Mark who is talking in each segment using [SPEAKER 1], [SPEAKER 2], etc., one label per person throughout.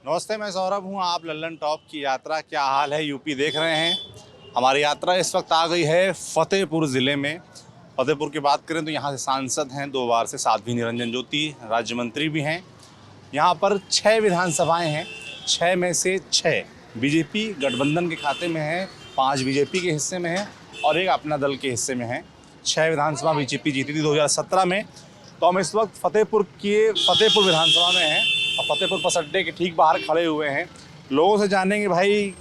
[SPEAKER 1] नमस्ते, मैं सौरभ हूं। आप लल्लन टॉप की यात्रा क्या हाल है यूपी देख रहे हैं। हमारी यात्रा इस वक्त आ गई है फतेहपुर ज़िले में। फतेहपुर की बात करें तो यहाँ से सांसद हैं 2 बार से साध्वी निरंजन ज्योति, राज्य मंत्री भी हैं। यहाँ पर 6 विधानसभाएं हैं, 6 में से 6 बीजेपी गठबंधन के खाते में है, 5 बीजेपी के हिस्से में है और 1 अपना दल के हिस्से में है। 6 विधानसभा बीजेपी जीती थी 2017 में। तो हम इस वक्त फतेहपुर विधानसभा में हैं और फतेहपुर बस अड्डे के ठीक बाहर खड़े हुए हैं। लोगों से जानेंगे भाई,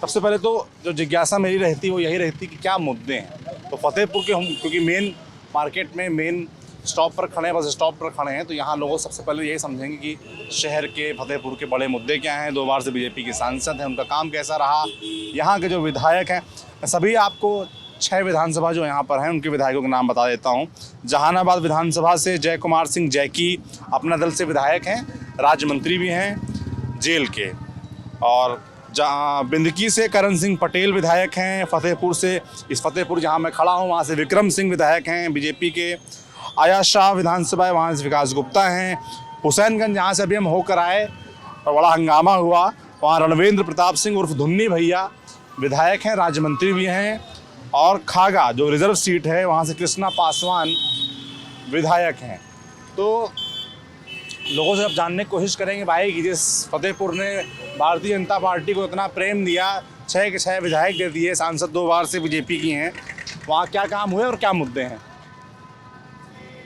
[SPEAKER 1] सबसे पहले तो जो जिज्ञासा मेरी रहती वो यही रहती कि क्या मुद्दे हैं। तो फतेहपुर के हम क्योंकि मेन मार्केट में मेन स्टॉप पर खड़े हैं, बस स्टॉप पर खड़े हैं, तो यहाँ लोगों सबसे पहले यही समझेंगे कि शहर के फतेहपुर के बड़े मुद्दे क्या हैं। 2 बार से बीजेपी के सांसद हैं, उनका काम कैसा रहा, यहाँ के जो विधायक हैं। सभी आपको 6 विधानसभा जो यहाँ पर हैं उनके विधायकों के नाम बता देता हूँ। जहानाबाद विधानसभा से जय कुमार सिंह जैकी अपना दल से विधायक हैं, राज्य मंत्री भी हैं जेल के। और जहाँ बिंदकी से करण सिंह पटेल विधायक हैं। फतेहपुर से, इस फतेहपुर जहाँ मैं खड़ा हूँ वहाँ से विक्रम सिंह विधायक हैं बीजेपी के। आया शाह विधानसभा है, वहाँ से विकास गुप्ता हैं। हुसैनगंज जहाँ से अभी हम होकर आए और बड़ा हंगामा हुआ, वहाँ रणवेंद्र प्रताप सिंह उर्फ धुन्नी भैया विधायक हैं, राज्य मंत्री भी हैं। और खागा जो रिजर्व सीट है वहाँ से कृष्णा पासवान विधायक हैं। तो लोगों से अब जानने की कोशिश करेंगे भाई कि जिस फतेहपुर ने भारतीय जनता पार्टी को इतना प्रेम दिया, 6 के 6 विधायक दे दिए, सांसद 2 बार से बीजेपी की हैं, वहाँ क्या काम हुए और क्या मुद्दे हैं।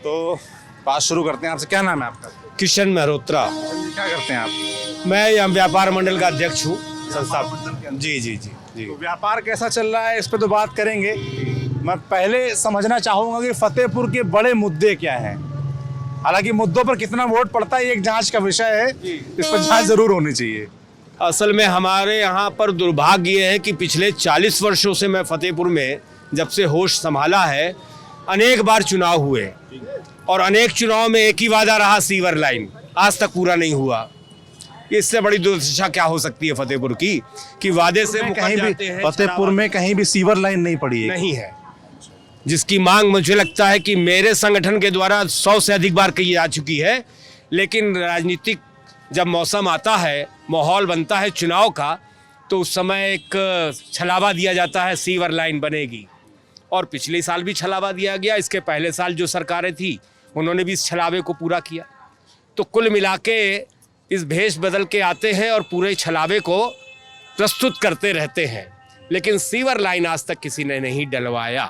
[SPEAKER 1] तो बात शुरू करते हैं आपसे। क्या नाम है आपका?
[SPEAKER 2] किशन मेहरोत्रा।
[SPEAKER 1] क्या करते हैं आप?
[SPEAKER 2] मैं यहाँ व्यापार मंडल का अध्यक्ष हूँ संस्था। जी जी जी जी।
[SPEAKER 1] तो व्यापार कैसा चल रहा है इस पर तो बात करेंगे। मैं पहले समझना चाहूँगा कि फतेहपुर के बड़े मुद्दे क्या हैं। हालांकि मुद्दों पर कितना वोट पड़ता है ये एक जांच का विषय है, इस पर जांच जरूर होनी चाहिए।
[SPEAKER 2] असल में हमारे यहाँ पर दुर्भाग्य ये है कि पिछले 40 वर्षों से मैं फतेहपुर में जब से होश संभाला है, अनेक बार चुनाव हुए और अनेक चुनाव में एक ही वादा रहा, सीवर लाइन, आज तक पूरा नहीं हुआ। इससे बड़ी दुर्दशा क्या हो सकती है फतेहपुर की कि वादे से
[SPEAKER 1] कहीं भी फतेहपुर में कहीं भी सीवर लाइन नहीं पड़ी है।
[SPEAKER 2] नहीं है, जिसकी मांग मुझे लगता है कि मेरे संगठन के द्वारा 100 से अधिक बार की जा चुकी है। लेकिन राजनीतिक जब मौसम आता है, माहौल बनता है चुनाव का, तो उस समय एक छलावा दिया जाता है सीवर लाइन बनेगी। और पिछले साल भी छलावा दिया गया, इसके पहले साल जो सरकारें थी उन्होंने भी इस छलावे को पूरा किया। तो कुल मिला के इस भेष बदल के आते हैं और पूरे छलावे को प्रस्तुत करते रहते हैं, लेकिन सीवर लाइन आज तक किसी ने नहीं डलवाया।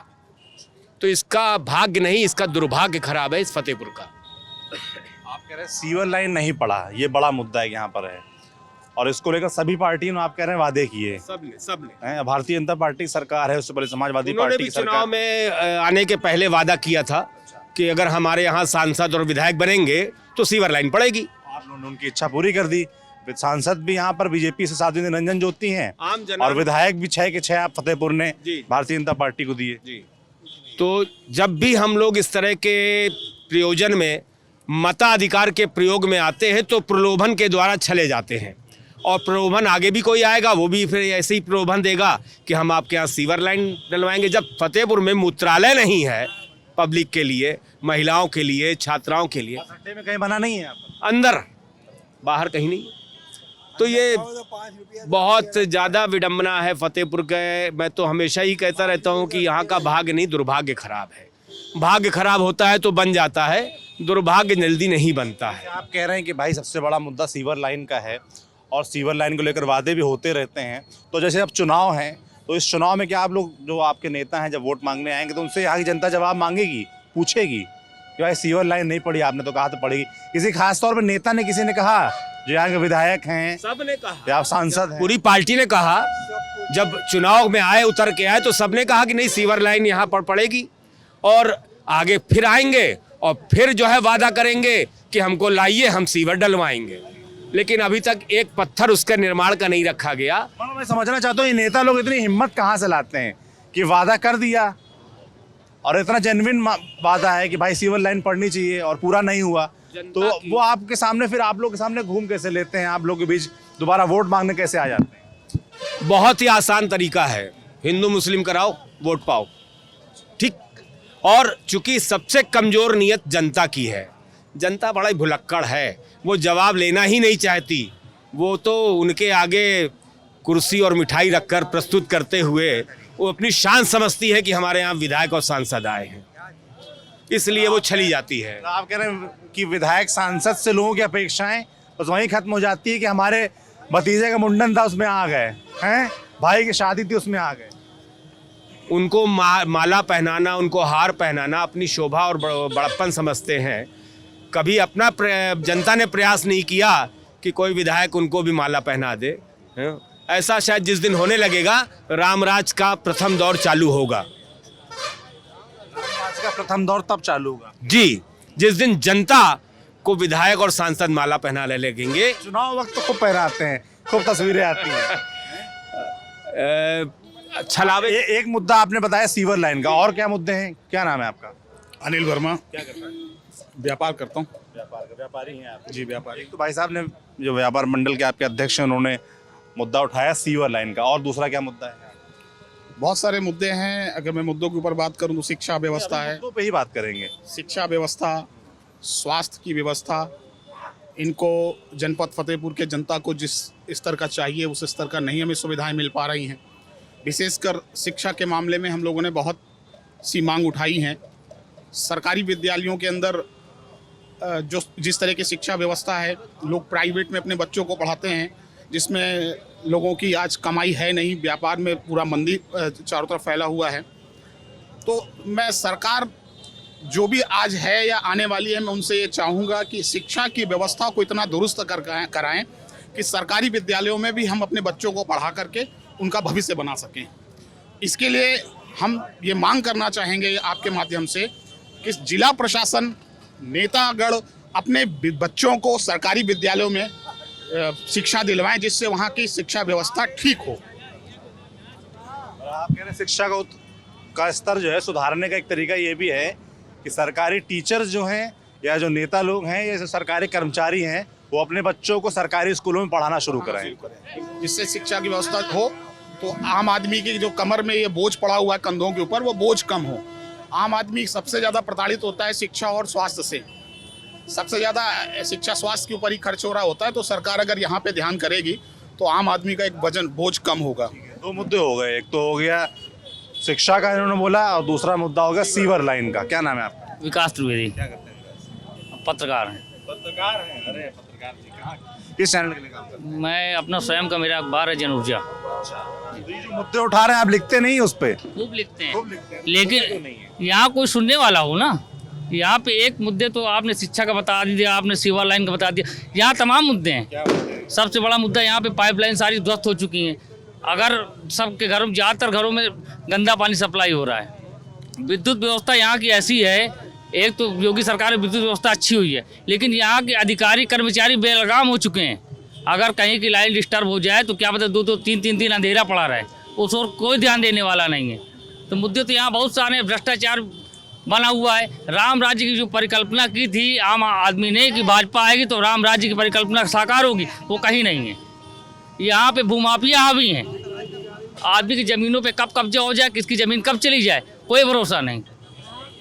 [SPEAKER 2] तो इसका भाग्य नहीं, इसका दुर्भाग्य खराब है इस फतेहपुर का।
[SPEAKER 1] आप कह रहे हैं सीवर लाइन नहीं पड़ा, ये बड़ा मुद्दा है यहाँ पर है, और इसको लेकर सभी पार्टियों ने आप कह रहे हैं वादे किए। सबने भारतीय जनता पार्टी सरकार है, उससे पहले समाजवादी पार्टी की सरकार।
[SPEAKER 2] चुनाव में आने के पहले वादा किया था कि अगर हमारे यहाँ सांसद और विधायक बनेंगे तो सीवर लाइन पड़ेगी।
[SPEAKER 1] आपने उनकी इच्छा पूरी कर दी। सांसद भी यहाँ पर बीजेपी से साध्वी निरंजन ज्योति हैं और विधायक भी 6 के 6 आप फतेहपुर ने भारतीय जनता पार्टी को दिए।
[SPEAKER 2] तो जब भी हम लोग इस तरह के प्रयोजन में, मताधिकार के प्रयोग में आते हैं तो प्रलोभन के द्वारा चले जाते हैं। और प्रलोभन आगे भी कोई आएगा, वो भी फिर ऐसे ही प्रलोभन देगा कि हम आपके यहाँ सीवर लाइन डलवाएंगे। जब फतेहपुर में मूत्रालय नहीं है पब्लिक के लिए, महिलाओं के लिए, छात्राओं के लिए,
[SPEAKER 1] अड्डे में कहीं बना नहीं है,
[SPEAKER 2] अंदर बाहर कहीं नहीं। तो ये बहुत ज़्यादा विडंबना है फतेहपुर के। मैं तो हमेशा ही कहता रहता हूँ कि यहाँ का भाग्य नहीं, दुर्भाग्य खराब है। भाग्य खराब होता है तो बन जाता है, दुर्भाग्य जल्दी नहीं बनता है।
[SPEAKER 1] आप कह रहे हैं कि भाई सबसे बड़ा मुद्दा सीवर लाइन का है और सीवर लाइन को लेकर वादे भी होते रहते हैं। तो जैसे अब चुनाव हैं, तो इस चुनाव में क्या आप लोग, जो आपके नेता हैं, जब वोट मांगने आएंगे तो उनसे यहाँ की जनता जवाब मांगेगी, पूछेगी कि भाई सीवर लाइन नहीं पड़ी, आपने तो कहा तो पड़ेगी। किसी खास तौर पर नेता ने, किसी ने कहा, जो यहाँ के विधायक हैं,
[SPEAKER 2] सबने कहा,
[SPEAKER 1] या सांसद हैं,
[SPEAKER 2] पूरी पार्टी ने कहा, जब चुनाव में आए, उतर के आए, तो सबने कहा कि नहीं सीवर लाइन यहाँ पर पड़ेगी। और आगे फिर आएंगे और फिर जो है वादा करेंगे कि हमको लाइए, हम सीवर डलवाएंगे। लेकिन अभी तक एक पत्थर उसके निर्माण का नहीं रखा गया।
[SPEAKER 1] मैं समझना चाहता हूँ ये नेता लोग इतनी हिम्मत कहाँ से लाते हैं कि वादा कर दिया और इतना जेन्युइन वादा है कि भाई सीवर लाइन पड़नी चाहिए और पूरा नहीं हुआ, तो वो आपके सामने, फिर आप लोग के सामने घूम कैसे लेते हैं, आप लोग के बीच दोबारा वोट मांगने कैसे आ जाते हैं?
[SPEAKER 2] बहुत ही आसान तरीका है, हिंदू मुस्लिम कराओ, वोट पाओ, ठीक। और चूंकि सबसे कमज़ोर नीयत जनता की है, जनता बड़ा ही भुलक्कड़ है, वो जवाब लेना ही नहीं चाहती। वो तो उनके आगे कुर्सी और मिठाई रखकर प्रस्तुत करते हुए वो अपनी शान समझती है कि हमारे यहाँ विधायक और सांसद आए हैं, इसलिए वो चली जाती है।
[SPEAKER 1] तो आप कह रहे हैं कि विधायक सांसद से लोगों की अपेक्षाएं बस वहीं खत्म हो जाती है कि हमारे भतीजे का मुंडन था उसमें आ गए हैं, भाई की शादी थी उसमें आ गए।
[SPEAKER 2] उनको माला पहनाना, उनको हार पहनाना अपनी शोभा और बड़प्पन समझते हैं। कभी अपना जनता ने प्रयास नहीं किया कि कोई विधायक उनको भी माला पहना दे। हैं? ऐसा शायद जिस दिन होने लगेगा रामराज का प्रथम दौर चालू होगा।
[SPEAKER 1] आज का प्रथम दौर तब चालू होगा
[SPEAKER 2] जी, जिस दिन जनता को विधायक और सांसद माला पहना लगेंगे।
[SPEAKER 1] चुनाव वक्त तो खूब पहनाते हैं, खूब तस्वीरें आती हैं।
[SPEAKER 2] छलावे
[SPEAKER 1] एक मुद्दा आपने बताया सीवर लाइन का, और क्या मुद्दे हैं? क्या नाम है आपका?
[SPEAKER 3] अनिल वर्मा।
[SPEAKER 1] क्या करता है?
[SPEAKER 3] व्यापार करता हूँ।
[SPEAKER 1] व्यापारी हैं आप?
[SPEAKER 3] जी, व्यापारी।
[SPEAKER 1] एक तो भाई साहब ने जो व्यापार मंडल के आपके अध्यक्ष हैं उन्होंने मुद्दा उठाया सीवर लाइन का, और दूसरा क्या मुद्दा है?
[SPEAKER 3] बहुत सारे मुद्दे हैं। अगर मैं मुद्दों के ऊपर बात करूँ तो शिक्षा व्यवस्था है,
[SPEAKER 1] मुद्दों पे ही बात करेंगे।
[SPEAKER 3] शिक्षा व्यवस्था, स्वास्थ्य की व्यवस्था, इनको जनपद फतेहपुर के जनता को जिस स्तर का चाहिए उस स्तर का नहीं हमें सुविधाएं मिल पा रही हैं। विशेषकर शिक्षा के मामले में हम लोगों ने बहुत सी मांग उठाई हैं। सरकारी विद्यालयों के अंदर जो जिस तरह की शिक्षा व्यवस्था है, लोग प्राइवेट में अपने बच्चों को पढ़ाते हैं, जिसमें लोगों की आज कमाई है नहीं, व्यापार में पूरा मंदी चारों तरफ फैला हुआ है। तो मैं सरकार जो भी आज है या आने वाली है, मैं उनसे ये चाहूँगा कि शिक्षा की व्यवस्था को इतना दुरुस्त कराएं कि सरकारी विद्यालयों में भी हम अपने बच्चों को पढ़ा करके उनका भविष्य बना सकें। इसके लिए हम ये मांग करना चाहेंगे आपके माध्यम से कि जिला प्रशासन, नेतागण अपने बच्चों को सरकारी विद्यालयों में शिक्षा दिलवाएं, जिससे वहाँ की शिक्षा व्यवस्था ठीक हो।
[SPEAKER 1] आप कह रहे हैं शिक्षा का स्तर जो है सुधारने का एक तरीका ये भी है कि सरकारी टीचर्स जो हैं या जो नेता लोग हैं या जो सरकारी कर्मचारी हैं वो अपने बच्चों को सरकारी स्कूलों में पढ़ाना शुरू कराएं,
[SPEAKER 3] जिससे शिक्षा की व्यवस्था हो, तो आम आदमी की जो कमर में ये बोझ पड़ा हुआ है कंधों के ऊपर, वो बोझ कम हो। आम आदमी सबसे ज़्यादा प्रताड़ित होता है शिक्षा और स्वास्थ्य से। सबसे ज़्यादा शिक्षा स्वास्थ्य के ऊपर ही खर्च हो रहा होता है, तो सरकार अगर यहाँ पे ध्यान करेगी तो आम आदमी का एक वजन बोझ कम होगा।
[SPEAKER 1] दो मुद्दे हो गए, एक तो हो गया शिक्षा का इन्होंने बोला और दूसरा मुद्दा हो गया सीवर लाइन का। क्या नाम है आपका?
[SPEAKER 4] विकास त्रिवेदी।
[SPEAKER 1] क्या करते हैं?
[SPEAKER 4] पत्रकार हैं।
[SPEAKER 1] पत्रकार हैं? अरे पत्रकार जी, कहाँ किस चैनल के लिए काम करते हैं?
[SPEAKER 4] मैं अपना स्वयं का मेरा अखबार है जन ऊर्जा।
[SPEAKER 1] तो ये जो मुद्दे उठा रहे हैं आप लिखते नहीं उस पे?
[SPEAKER 4] खूब लिखते
[SPEAKER 1] खूब
[SPEAKER 4] हैं,
[SPEAKER 1] लिखते हैं।
[SPEAKER 4] लेकिन यहाँ कोई सुनने वाला हो ना। यहाँ पे एक मुद्दे तो आपने शिक्षा का बता दिया, आपने सीवर लाइन का बता दिया, यहाँ तमाम मुद्दे हैं।
[SPEAKER 1] क्या मुद्दे हैं?
[SPEAKER 4] सबसे बड़ा मुद्दा यहाँ पे पाइपलाइन सारी ध्वस्त हो चुकी हैं। अगर सबके घरों में, ज़्यादातर घरों में गंदा पानी सप्लाई हो रहा है। विद्युत व्यवस्था यहाँ की ऐसी है, एक तो योगी सरकार में विद्युत व्यवस्था अच्छी हुई है, लेकिन यहाँ के अधिकारी कर्मचारी बेलगाम हो चुके हैं। अगर कहीं की लाइन डिस्टर्ब हो जाए तो क्या पता 2-2, 3-3 दिन अंधेरा पड़ा रहे, उस और कोई ध्यान देने वाला नहीं है। तो मुद्दे तो यहाँ बहुत सारे, भ्रष्टाचार बना हुआ है। राम राज्य की जो परिकल्पना की थी आम आदमी ने कि भाजपा आएगी तो राम राज्य की परिकल्पना साकार होगी, वो कहीं नहीं है। यहाँ पे भूमाफिया हावी हैं। आदमी की ज़मीनों पे कब कब्जा हो जाए, किसकी ज़मीन कब चली जाए, कोई भरोसा नहीं।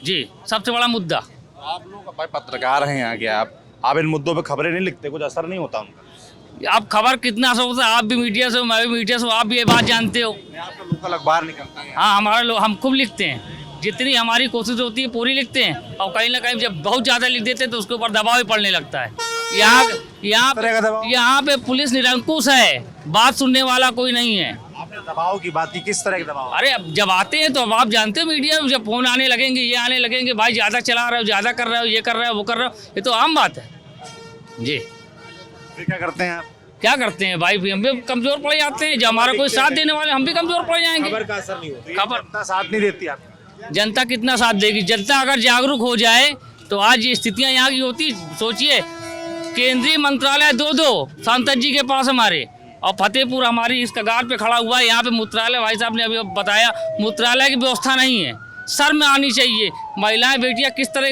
[SPEAKER 4] जी, सबसे बड़ा मुद्दा।
[SPEAKER 1] आप लोग भाई पत्रकार हैं यहाँ के, आप इन मुद्दों पे खबरें नहीं लिखते, कुछ असर नहीं होता उनका?
[SPEAKER 4] आप खबर कितना असर होता है, आप भी मीडिया से हो, मैं भी मीडिया से हूँ, आप भी ये बात जानते हो।
[SPEAKER 1] आपका लोकल अखबार निकलता है?
[SPEAKER 4] हाँ, हमारा लोग, हम खूब लिखते हैं, जितनी हमारी कोशिश होती है पूरी लिखते हैं। और कहीं ना कहीं जब बहुत ज़्यादा लिख देते हैं तो उसके ऊपर दबाव ही पड़ने लगता है। यहाँ पे पुलिस निरंकुश है, बात सुनने वाला कोई नहीं है।
[SPEAKER 1] आपने दबाव की बात की, किस तरह के दबाव?
[SPEAKER 4] अरे अब जब आते हैं तो अब आप जानते हो मीडिया में जब फोन आने लगेंगे, ये आने लगेंगे, भाई ज़्यादा चला रहे हो, ज़्यादा कर रहे हो, ये कर रहे हो, वो कर रहे हो, ये तो आम बात है। जी,
[SPEAKER 1] फिर क्या करते हैं आप?
[SPEAKER 4] क्या करते हैं भाई, हम भी कमज़ोर पड़ जाते हैं। जब हमारा कोई साथ देने वाले, हम भी कमज़ोर पड़ जाएंगे।
[SPEAKER 2] खबर का असर नहीं होता।
[SPEAKER 4] खबर
[SPEAKER 1] जनता साथ नहीं देती आपका?
[SPEAKER 4] जनता कितना साथ देगी? जनता अगर जागरूक हो जाए तो आज ये स्थितियां यहाँ की होती। सोचिए, केंद्रीय मंत्रालय 2 सांसद जी के पास हमारे, और फतेहपुर हमारी इस कगार पे खड़ा हुआ है। यहाँ पे मूत्रालय, भाई साहब ने अभी बताया, मूत्रालय की व्यवस्था नहीं है। शर्म में आनी चाहिए। महिलाएं बेटियां किस तरह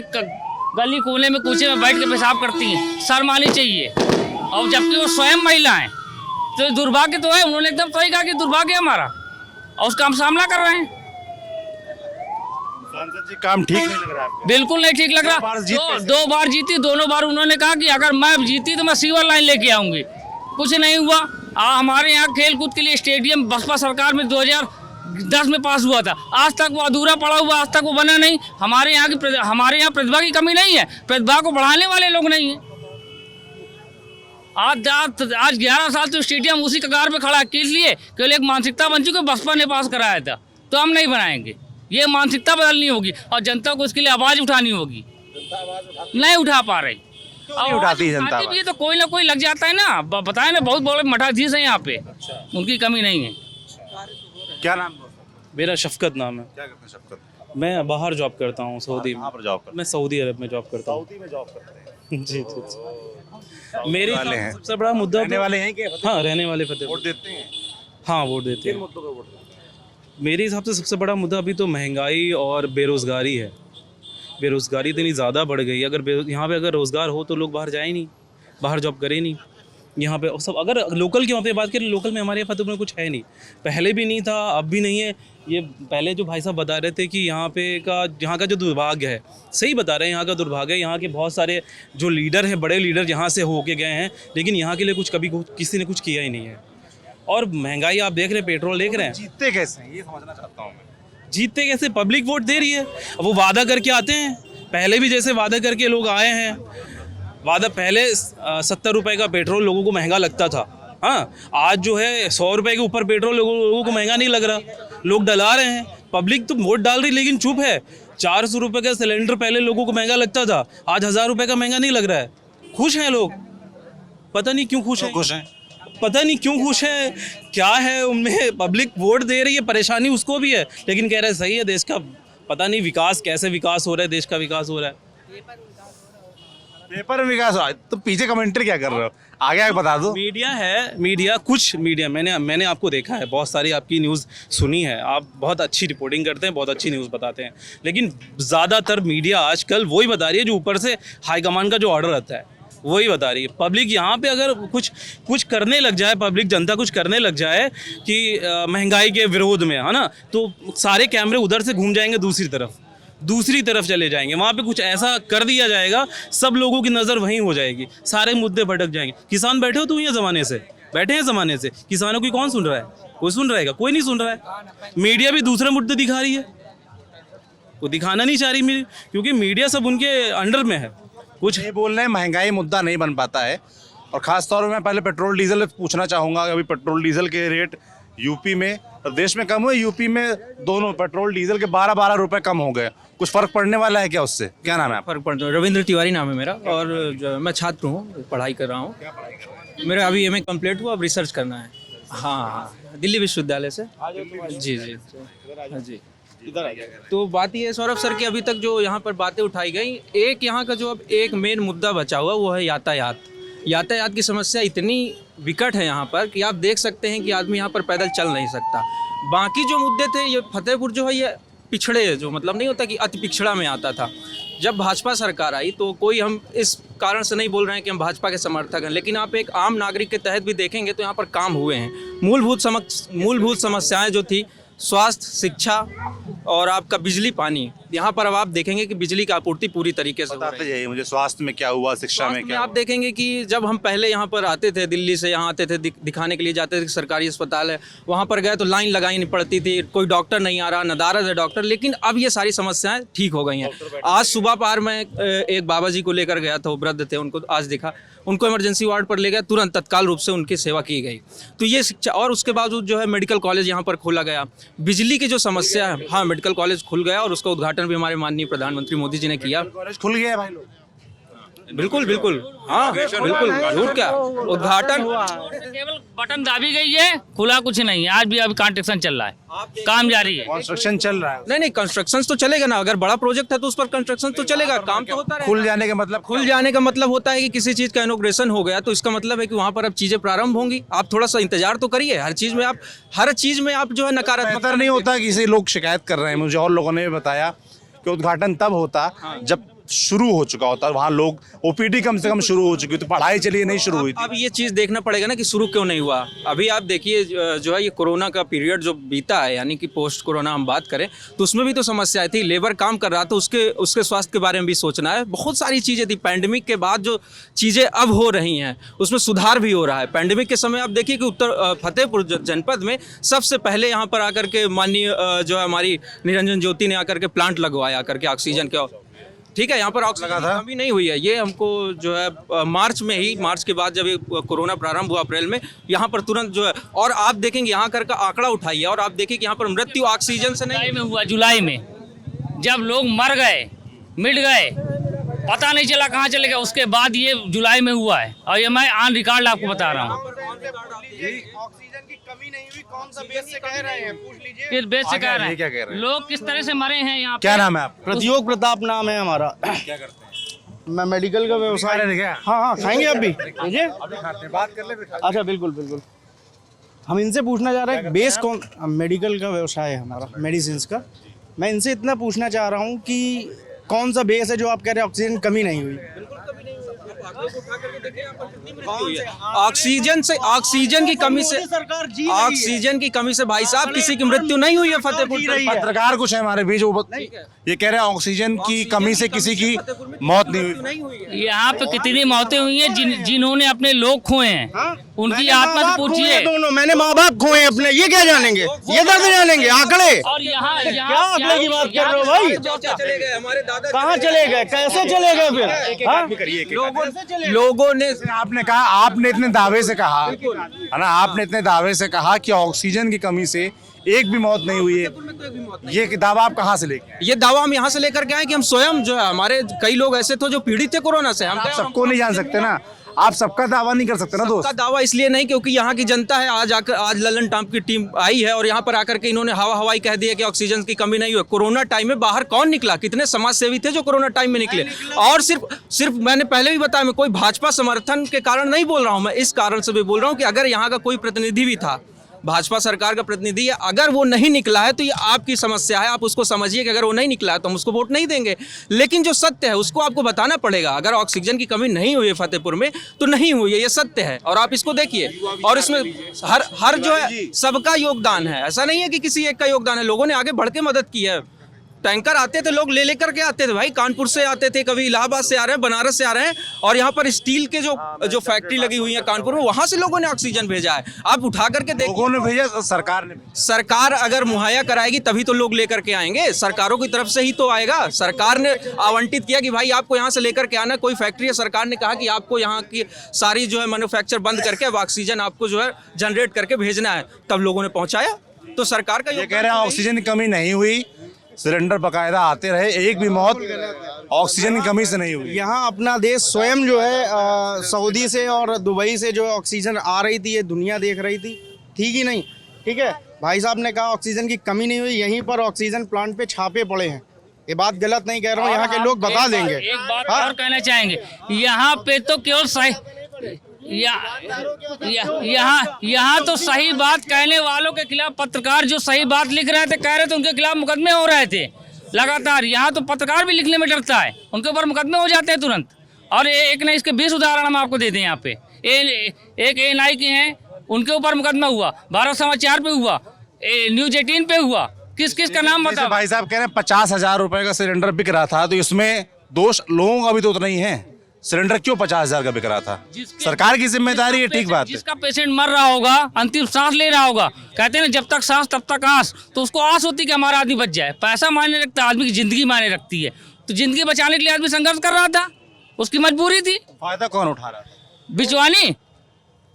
[SPEAKER 4] गली कोने में कूचे में बैठ के पेशाब करती हैं, शर्म आनी चाहिए। और जबकि वो स्वयं महिलाएं, तो दुर्भाग्य तो है। उन्होंने एकदम सही कहा कि दुर्भाग्य हमारा, और उसका हम सामना कर रहे हैं।
[SPEAKER 1] सांसद जी काम ठीक नहीं लग रहा है आपको?
[SPEAKER 4] बिल्कुल नहीं ठीक लग रहा। दो बार जीती, दोनों बार उन्होंने कहा कि अगर मैं जीती तो मैं सीवर लाइन लेके आऊंगी, कुछ नहीं हुआ। हमारे यहाँ खेल कूद के लिए स्टेडियम बसपा सरकार में 2010 में पास हुआ था, आज तक वो अधूरा पड़ा हुआ, आज तक वो बना नहीं। हमारे यहाँ प्रतिभा की कमी नहीं है, प्रतिभा को बढ़ाने वाले लोग नहीं है। आज 11 साल तो स्टेडियम उसी कगार पे खड़ा, किस लिए? केवल एक मानसिकता बन चुकी, बसपा ने पास कराया था, तो हम नहीं बनाएंगे। ये मानसिकता बदलनी होगी और जनता को इसके लिए आवाज उठानी होगी। नहीं उठा पा रही,
[SPEAKER 1] नहीं उठाती है जनता
[SPEAKER 4] भी तो कोई ना कोई लग जाता है ना। बताए ना, बहुत बड़े मठाधीश हैं यहाँ पे, उनकी कमी नहीं है।
[SPEAKER 1] क्या नाम है?
[SPEAKER 5] मेरा शफकत नाम है।
[SPEAKER 1] क्या करते हैं शफकत?
[SPEAKER 5] मैं बाहर जॉब करता हूँ, सऊदी में।
[SPEAKER 1] कहाँ पर जॉब करते
[SPEAKER 5] मैं सऊदी अरब में जॉब करता हूँ।
[SPEAKER 1] सऊदी में जॉब करते हैं?
[SPEAKER 5] जी जी जी। मेरी
[SPEAKER 1] वाले हैं।
[SPEAKER 5] सबसे बड़ा मुद्दा
[SPEAKER 1] रहने वाले हैं कि
[SPEAKER 5] हाँ, रहने वाले फतेह।
[SPEAKER 1] वोट देते हैं?
[SPEAKER 5] हाँ, वोट देते
[SPEAKER 1] किन
[SPEAKER 5] हैं।
[SPEAKER 1] मुद्दों पे वोट देते हैं?
[SPEAKER 5] मेरे हिसाब से सबसे बड़ा मुद्दा अभी तो महंगाई और बेरोज़गारी है। बेरोज़गारी इतनी ज़्यादा बढ़ गई है। यहाँ पे अगर रोज़गार हो तो लोग बाहर जाए नहीं, बाहर जॉब करें नहीं। यहाँ पे सब अगर लोकल की वहाँ पे बात करें, लोकल में हमारे फतेहपुर में कुछ है नहीं, पहले भी नहीं था, अब भी नहीं है। ये पहले जो भाई साहब बता रहे थे कि यहाँ का जो दुर्भाग्य है, सही बता रहे हैं, यहाँ का दुर्भाग्य है। यहाँ के बहुत सारे जो लीडर हैं, बड़े लीडर यहाँ से होके गए हैं, लेकिन यहाँ के लिए किसी ने कुछ किया ही नहीं है। और महंगाई आप देख रहे हैं, पेट्रोल देख रहे हैं,
[SPEAKER 1] जीतते कैसे हैं ये समझना चाहता हूँ मैं।
[SPEAKER 5] जीतते कैसे? पब्लिक वोट दे रही है। वो वादा करके आते हैं, पहले भी जैसे वादा करके लोग आए हैं। वादा पहले 70 रुपए का पेट्रोल लोगों को महंगा लगता था, हाँ, आज जो है 100 रुपए के ऊपर पेट्रोल लोगों को महंगा नहीं लग रहा। लोग डला रहे हैं, पब्लिक तो वोट डाल रही, लेकिन चुप है। 400 रुपए का सिलेंडर पहले लोगों को महंगा लगता था, आज 1000 रुपए का महंगा नहीं लग रहा है। खुश हैं लोग, पता नहीं क्यों खुश हैं।
[SPEAKER 1] खुश हैं?
[SPEAKER 5] पता नहीं क्यों खुश है, क्या है उनमें। पब्लिक वोट दे रही है, परेशानी उसको भी है, लेकिन कह रहे हैं सही है देश का। पता नहीं विकास कैसे विकास हो रहा है, देश का विकास हो रहा है।
[SPEAKER 1] पेपर में विकास हुआ तो पीछे कमेंट्री क्या कर रहे हो? आगे आगे बता दो।
[SPEAKER 5] मीडिया है, कुछ मीडिया मैंने आपको देखा है, बहुत सारी आपकी न्यूज़ सुनी है, आप बहुत अच्छी रिपोर्टिंग करते हैं, बहुत अच्छी न्यूज़ बताते हैं, लेकिन ज़्यादातर मीडिया आजकल वही बता रही है जो ऊपर से हाईकमान का जो ऑर्डर आता है वही बता रही है। पब्लिक यहाँ पे अगर कुछ करने लग जाए, पब्लिक जनता कुछ करने लग जाए कि महंगाई के विरोध में, है ना, तो सारे कैमरे उधर से घूम जाएंगे, दूसरी तरफ चले जाएंगे। वहाँ पे कुछ ऐसा कर दिया जाएगा, सब लोगों की नज़र वहीं हो जाएगी, सारे मुद्दे भटक जाएंगे। किसान बैठे हो तुम ये ज़माने से, बैठे हैं ज़माने से, किसानों की कौन सुन रहा है? कोई सुन रहेगा? कोई नहीं सुन रहा है। मीडिया भी दूसरे मुद्दे दिखा रही है, वो दिखाना नहीं चाह रही, क्योंकि मीडिया सब उनके अंडर में है। कुछ
[SPEAKER 1] ये बोल रहे हैं महंगाई मुद्दा नहीं बन पाता है, और ख़ास तौर में मैं पहले पेट्रोल डीजल पूछना चाहूँगा कि अभी पेट्रोल डीजल के रेट यूपी में प्रदेश में कम हुए, यूपी में दोनों पेट्रोल डीजल के 12-12 रुपए कम हो गए। कुछ फ़र्क पड़ने वाला है क्या उससे? क्या नाम है आपका?
[SPEAKER 6] फर्क पड़ता है। रविंद्र तिवारी नाम है मेरा, और मैं छात्र हूँ, पढ़ाई कर रहा हूँ। मेरा अभी एमए कंप्लीट हुआ, अब रिसर्च करना है। हाँ, दिल्ली विश्वविद्यालय से। जी जी जी। तो बात ये है सौरभ सर कि अभी तक जो यहाँ पर बातें उठाई गई, एक यहाँ का जो अब एक मेन मुद्दा बचा हुआ वो है यातायात की समस्या इतनी विकट है यहाँ पर कि आप देख सकते हैं कि आदमी यहाँ पर पैदल चल नहीं सकता। बाकी जो मुद्दे थे, ये फतेहपुर जो है ये पिछड़े, जो मतलब नहीं होता कि अति पिछड़ा में आता था। जब भाजपा सरकार आई तो कोई, हम इस कारण से नहीं बोल रहे हैं कि हम भाजपा के समर्थक हैं, लेकिन आप एक आम नागरिक के तहत भी देखेंगे तो यहाँ पर काम हुए हैं। मूलभूत समस्याएं जो थी, स्वास्थ्य, शिक्षा और आपका बिजली, पानी, यहाँ पर अब आप देखेंगे कि बिजली की आपूर्ति पूरी तरीके से हो रही है।
[SPEAKER 1] बताते जाइए मुझे, स्वास्थ्य में क्या हुआ, शिक्षा में क्या
[SPEAKER 6] आप
[SPEAKER 1] हुआ?
[SPEAKER 6] देखेंगे कि जब हम पहले यहाँ पर आते थे, दिल्ली से यहाँ आते थे, दिखाने के लिए जाते थे, सरकारी अस्पताल है, वहाँ पर गए तो लाइन लगानी पड़ती थी, कोई डॉक्टर नहीं आ रहा, नदारद है डॉक्टर। लेकिन अब ये सारी समस्याएं ठीक हो गई हैं। आज सुबह पार मैं एक बाबा जी को लेकर गया था, वो वृद्ध थे, उनको आज दिखा, उनको इमरजेंसी वार्ड पर ले गया, तुरंत तत्काल रूप से उनकी सेवा की गई। तो ये शिक्षा, और उसके बावजूद जो है मेडिकल कॉलेज यहाँ पर खोला गया। बिजली की जो समस्या है, हाँ, मेडिकल कॉलेज खुल गया और उसका उद्घाटन भी हमारे माननीय प्रधानमंत्री मोदी जी ने किया।
[SPEAKER 1] कॉलेज खुल गया है भाई लोग?
[SPEAKER 6] बिल्कुल, हाँ, बिल्कुल, झूठ क्या, उद्घाटन
[SPEAKER 4] केवल बटन दाबी गई है, खुला कुछ नहीं है। आज भी अभी कंस्ट्रक्शन चल रहा है, काम जारी है।
[SPEAKER 1] कंस्ट्रक्शन चल रहा है?
[SPEAKER 6] नहीं, कंस्ट्रक्शन तो चलेगा ना, अगर बड़ा प्रोजेक्ट है तो उस पर कंस्ट्रक्शन तो चलेगा, काम तो होता है।
[SPEAKER 1] खुल जाने का मतलब?
[SPEAKER 6] खुल जाने का मतलब होता है कि किसी चीज़ का इनॉग्रेशन हो गया तो इसका मतलब है कि वहाँ पर अब चीज़ें प्रारंभ होंगी। आप थोड़ा सा इंतजार तो करिए। हर चीज़ में आप जो है नकारात्मक
[SPEAKER 1] बेहतर नहीं होता? किसी लोग शिकायत कर रहे हैं, मुझे और लोगों ने भी बताया कि उद्घाटन तब होता जब शुरू हो चुका होता, वहाँ लोग ओपीडी कम से कम शुरू हो चुकी, तो पढ़ाई चलिए नहीं शुरू हुई थी।
[SPEAKER 6] अब ये चीज़ देखना पड़ेगा ना कि शुरू क्यों नहीं हुआ। अभी आप देखिए जो है ये कोरोना का पीरियड जो बीता है, यानी कि पोस्ट कोरोना हम बात करें तो उसमें भी तो समस्याएं थी। लेबर काम कर रहा था, उसके स्वास्थ्य के बारे में भी सोचना है, बहुत सारी चीज़ें थी। पैंडेमिक के बाद जो चीज़ें अब हो रही हैं उसमें सुधार भी हो रहा है। पैंडेमिक के समय आप देखिए कि उत्तर फतेहपुर जनपद में सबसे पहले यहाँ पर आकर के माननीय जो है हमारी निरंजन ज्योति ने आकर के प्लांट लगवाया आकर के ऑक्सीजन का, ठीक है। यहाँ पर ऑक्सीजन की कमी नहीं हुई है। ये हमको जो है मार्च के बाद जब ये कोरोना प्रारंभ हुआ अप्रैल में, यहाँ पर तुरंत जो है, और आप देखेंगे यहाँ कर का आंकड़ा उठाइए और आप देखिए कि यहाँ पर मृत्यु ऑक्सीजन से नहीं
[SPEAKER 4] जुलाई में हुआ, जुलाई में जब लोग मर गए, मिट गए, पता नहीं चला कहाँ चले गए, उसके बाद ये जुलाई में हुआ है। और ये मैं ऑन रिकॉर्ड आपको बता रहा हूँ।
[SPEAKER 7] ऑक्सीजन की कमी नहीं हुई, कौन सा बेस से कह रहे हैं, पूछ लीजिए।
[SPEAKER 4] किस बेस से कह रहे
[SPEAKER 1] क्या कह रहे
[SPEAKER 4] हैं?
[SPEAKER 1] हैं?
[SPEAKER 4] लोग किस तरह से मरे हैं यहाँ पे?
[SPEAKER 1] क्या नाम है आपका?
[SPEAKER 7] प्रत्योग प्रताप नाम है हमारा।
[SPEAKER 1] क्या करते हैं?
[SPEAKER 7] मैं मेडिकल का व्यवसाय।
[SPEAKER 1] खा रहे थे क्या?
[SPEAKER 7] हाँ, खाएंगे आप भी लीजिए।
[SPEAKER 1] बात कर ले फिर।
[SPEAKER 7] अच्छा, बिल्कुल। हम इनसे पूछना चाह रहे हैं बेस कौन, मेडिकल का व्यवसाय है हमारा, मेडिसिन का। मैं इनसे इतना पूछना चाह रहा हूँ कि कौन सा बेस है जो आप कह रहे हैं ऑक्सीजन कमी नहीं हुई?
[SPEAKER 6] ऑक्सीजन की कमी से,
[SPEAKER 7] सरकार जी
[SPEAKER 6] ऑक्सीजन की कमी से भाई साहब किसी की मृत्यु नहीं हुई है फतेहपुर में।
[SPEAKER 1] पत्रकार कुछ है हमारे बीच, वो ये कह रहे हैं ऑक्सीजन की कमी से किसी की मौत नहीं हुई।
[SPEAKER 4] यहाँ पे कितनी मौतें हुई हैं जिन्होंने अपने लोग खोए हैं, उनकी आत्मा से पूछिए।
[SPEAKER 7] दोनों मैंने माँ बाप खोए अपने, ये क्या जानेंगे, ये दर्द जानेंगे आंकड़े।
[SPEAKER 4] और यहाँ
[SPEAKER 7] क्या आंकड़े की बात कर रहे हो भाई?
[SPEAKER 6] चले गए हमारे दादा,
[SPEAKER 7] कहाँ चले गए, कैसे चले गए फिर? हाँ?
[SPEAKER 6] लोगों ने,
[SPEAKER 1] आपने कहा, आपने इतने दावे से कहा है ना, आपने इतने दावे से कहा कि ऑक्सीजन की कमी से एक भी मौत नहीं हुई है, ये दावा आप कहाँ से लेके आए?
[SPEAKER 6] ये दावा हम यहाँ से लेकर के आए कि हम स्वयं जो है, हमारे कई लोग ऐसे थे जो पीड़ित थे कोरोना से। हम
[SPEAKER 1] आप सबको नहीं जान सकते ना, आप सबका दावा नहीं कर सकते ना दोस्त।
[SPEAKER 6] का दावा इसलिए नहीं क्योंकि यहाँ की जनता है। आज ललन टॉप की टीम आई है और यहाँ पर आकर के इन्होंने हवाई कह दिया कि ऑक्सीजन की कमी नहीं हुई। कोरोना टाइम में बाहर कौन निकला? कितने समाज सेवी थे जो कोरोना टाइम में निकले? और सिर्फ मैंने पहले भी बताया, मैं कोई भाजपा समर्थन के कारण नहीं बोल रहा हूँ, मैं इस कारण से भी बोल रहा हूँ कि अगर यहाँ का कोई प्रतिनिधि भी था, भाजपा सरकार का प्रतिनिधि है, अगर वो नहीं निकला है तो ये आपकी समस्या है, आप उसको समझिए कि अगर वो नहीं निकला है तो हम उसको वोट नहीं देंगे। लेकिन जो सत्य है उसको आपको बताना पड़ेगा। अगर ऑक्सीजन की कमी नहीं हुई है फतेहपुर में तो नहीं हुई है, ये सत्य है। और आप इसको देखिए, और इसमें हर जो है सबका योगदान है, ऐसा नहीं है कि किसी एक का योगदान है। लोगों ने आगे बढ़ के मदद की है। टैंकर आते थे, लोग लेकर के आते थे भाई, कानपुर से आते थे, कभी इलाहाबाद से आ रहे हैं, बनारस से आ रहे हैं, और यहाँ पर स्टील के जो फैक्ट्री लगी हुई है कानपुर में, वहां से लोगों ने ऑक्सीजन भेजा है। आप उठा करके देखिए,
[SPEAKER 1] लोगों ने भेजा, सरकार ने भेजा।
[SPEAKER 6] सरकार अगर मुहैया कराएगी तभी तो लोग लेकर के आएंगे, सरकारों की तरफ से ही तो आएगा। सरकार ने आवंटित किया कि भाई आपको यहाँ से लेकर के आना, कोई फैक्ट्री है, सरकार ने कहा कि आपको यहाँ की सारी जो है मैन्युफैक्चर बंद करके अब ऑक्सीजन आपको जो है जनरेट करके भेजना है, तब लोगों ने पहुँचाया। तो सरकार का
[SPEAKER 1] ये कह रहे हैं ऑक्सीजन की कमी नहीं हुई, सिलेंडर बकायदा आते रहे, एक भी मौत ऑक्सीजन की कमी से नहीं हुई।
[SPEAKER 7] यहाँ अपना देश स्वयं जो है सऊदी से और दुबई से जो है ऑक्सीजन आ रही थी, ये दुनिया देख रही थी, ठीक ही नहीं? ठीक है, भाई साहब ने कहा ऑक्सीजन की कमी नहीं हुई, यहीं पर ऑक्सीजन प्लांट पे छापे पड़े हैं। ये बात गलत नहीं कह रहा हूँ, यहाँ के लोग बता देंगे।
[SPEAKER 4] एक बात और कहना चाहेंगे, यहाँ पे तो केवल सही, यहाँ तो सही बात कहने वालों के खिलाफ पत्रकार जो सही बात लिख रहे थे, कह रहे थे, उनके खिलाफ मुकदमे हो रहे थे लगातार। यहाँ तो पत्रकार भी लिखने में डरता है, उनके ऊपर मुकदमे हो जाते हैं तुरंत। और एक नहीं, इसके 20 उदाहरण हम आपको देते हैं। यहाँ पे एक ANI के हैं, उनके ऊपर मुकदमा हुआ, भारत समाचार पे हुआ, न्यूज 18 पे हुआ। किस किस का नाम बताओ?
[SPEAKER 1] भाई साहब कह रहे हैं 50,000 रुपए का सिलेंडर बिक रहा था, तो इसमें दोष लोगों का भी तो उतना ही है। सिलेंडर क्यों 50,000 का बिक रहा था? सरकार की जिम्मेदारी है, ठीक बात है।
[SPEAKER 4] जिसका पेशेंट मर रहा होगा, अंतिम सांस ले रहा होगा, कहते हैं ना जब तक सांस तब तक आस, तो उसको आस होती है कि हमारा आदमी बच जाए। पैसा मायने रखता है, आदमी की जिंदगी मायने रखती है। तो जिंदगी बचाने के लिए आदमी संघर्ष कर रहा था, उसकी मजबूरी थी।
[SPEAKER 1] फायदा कौन उठा रहा था?
[SPEAKER 4] बिचवानी।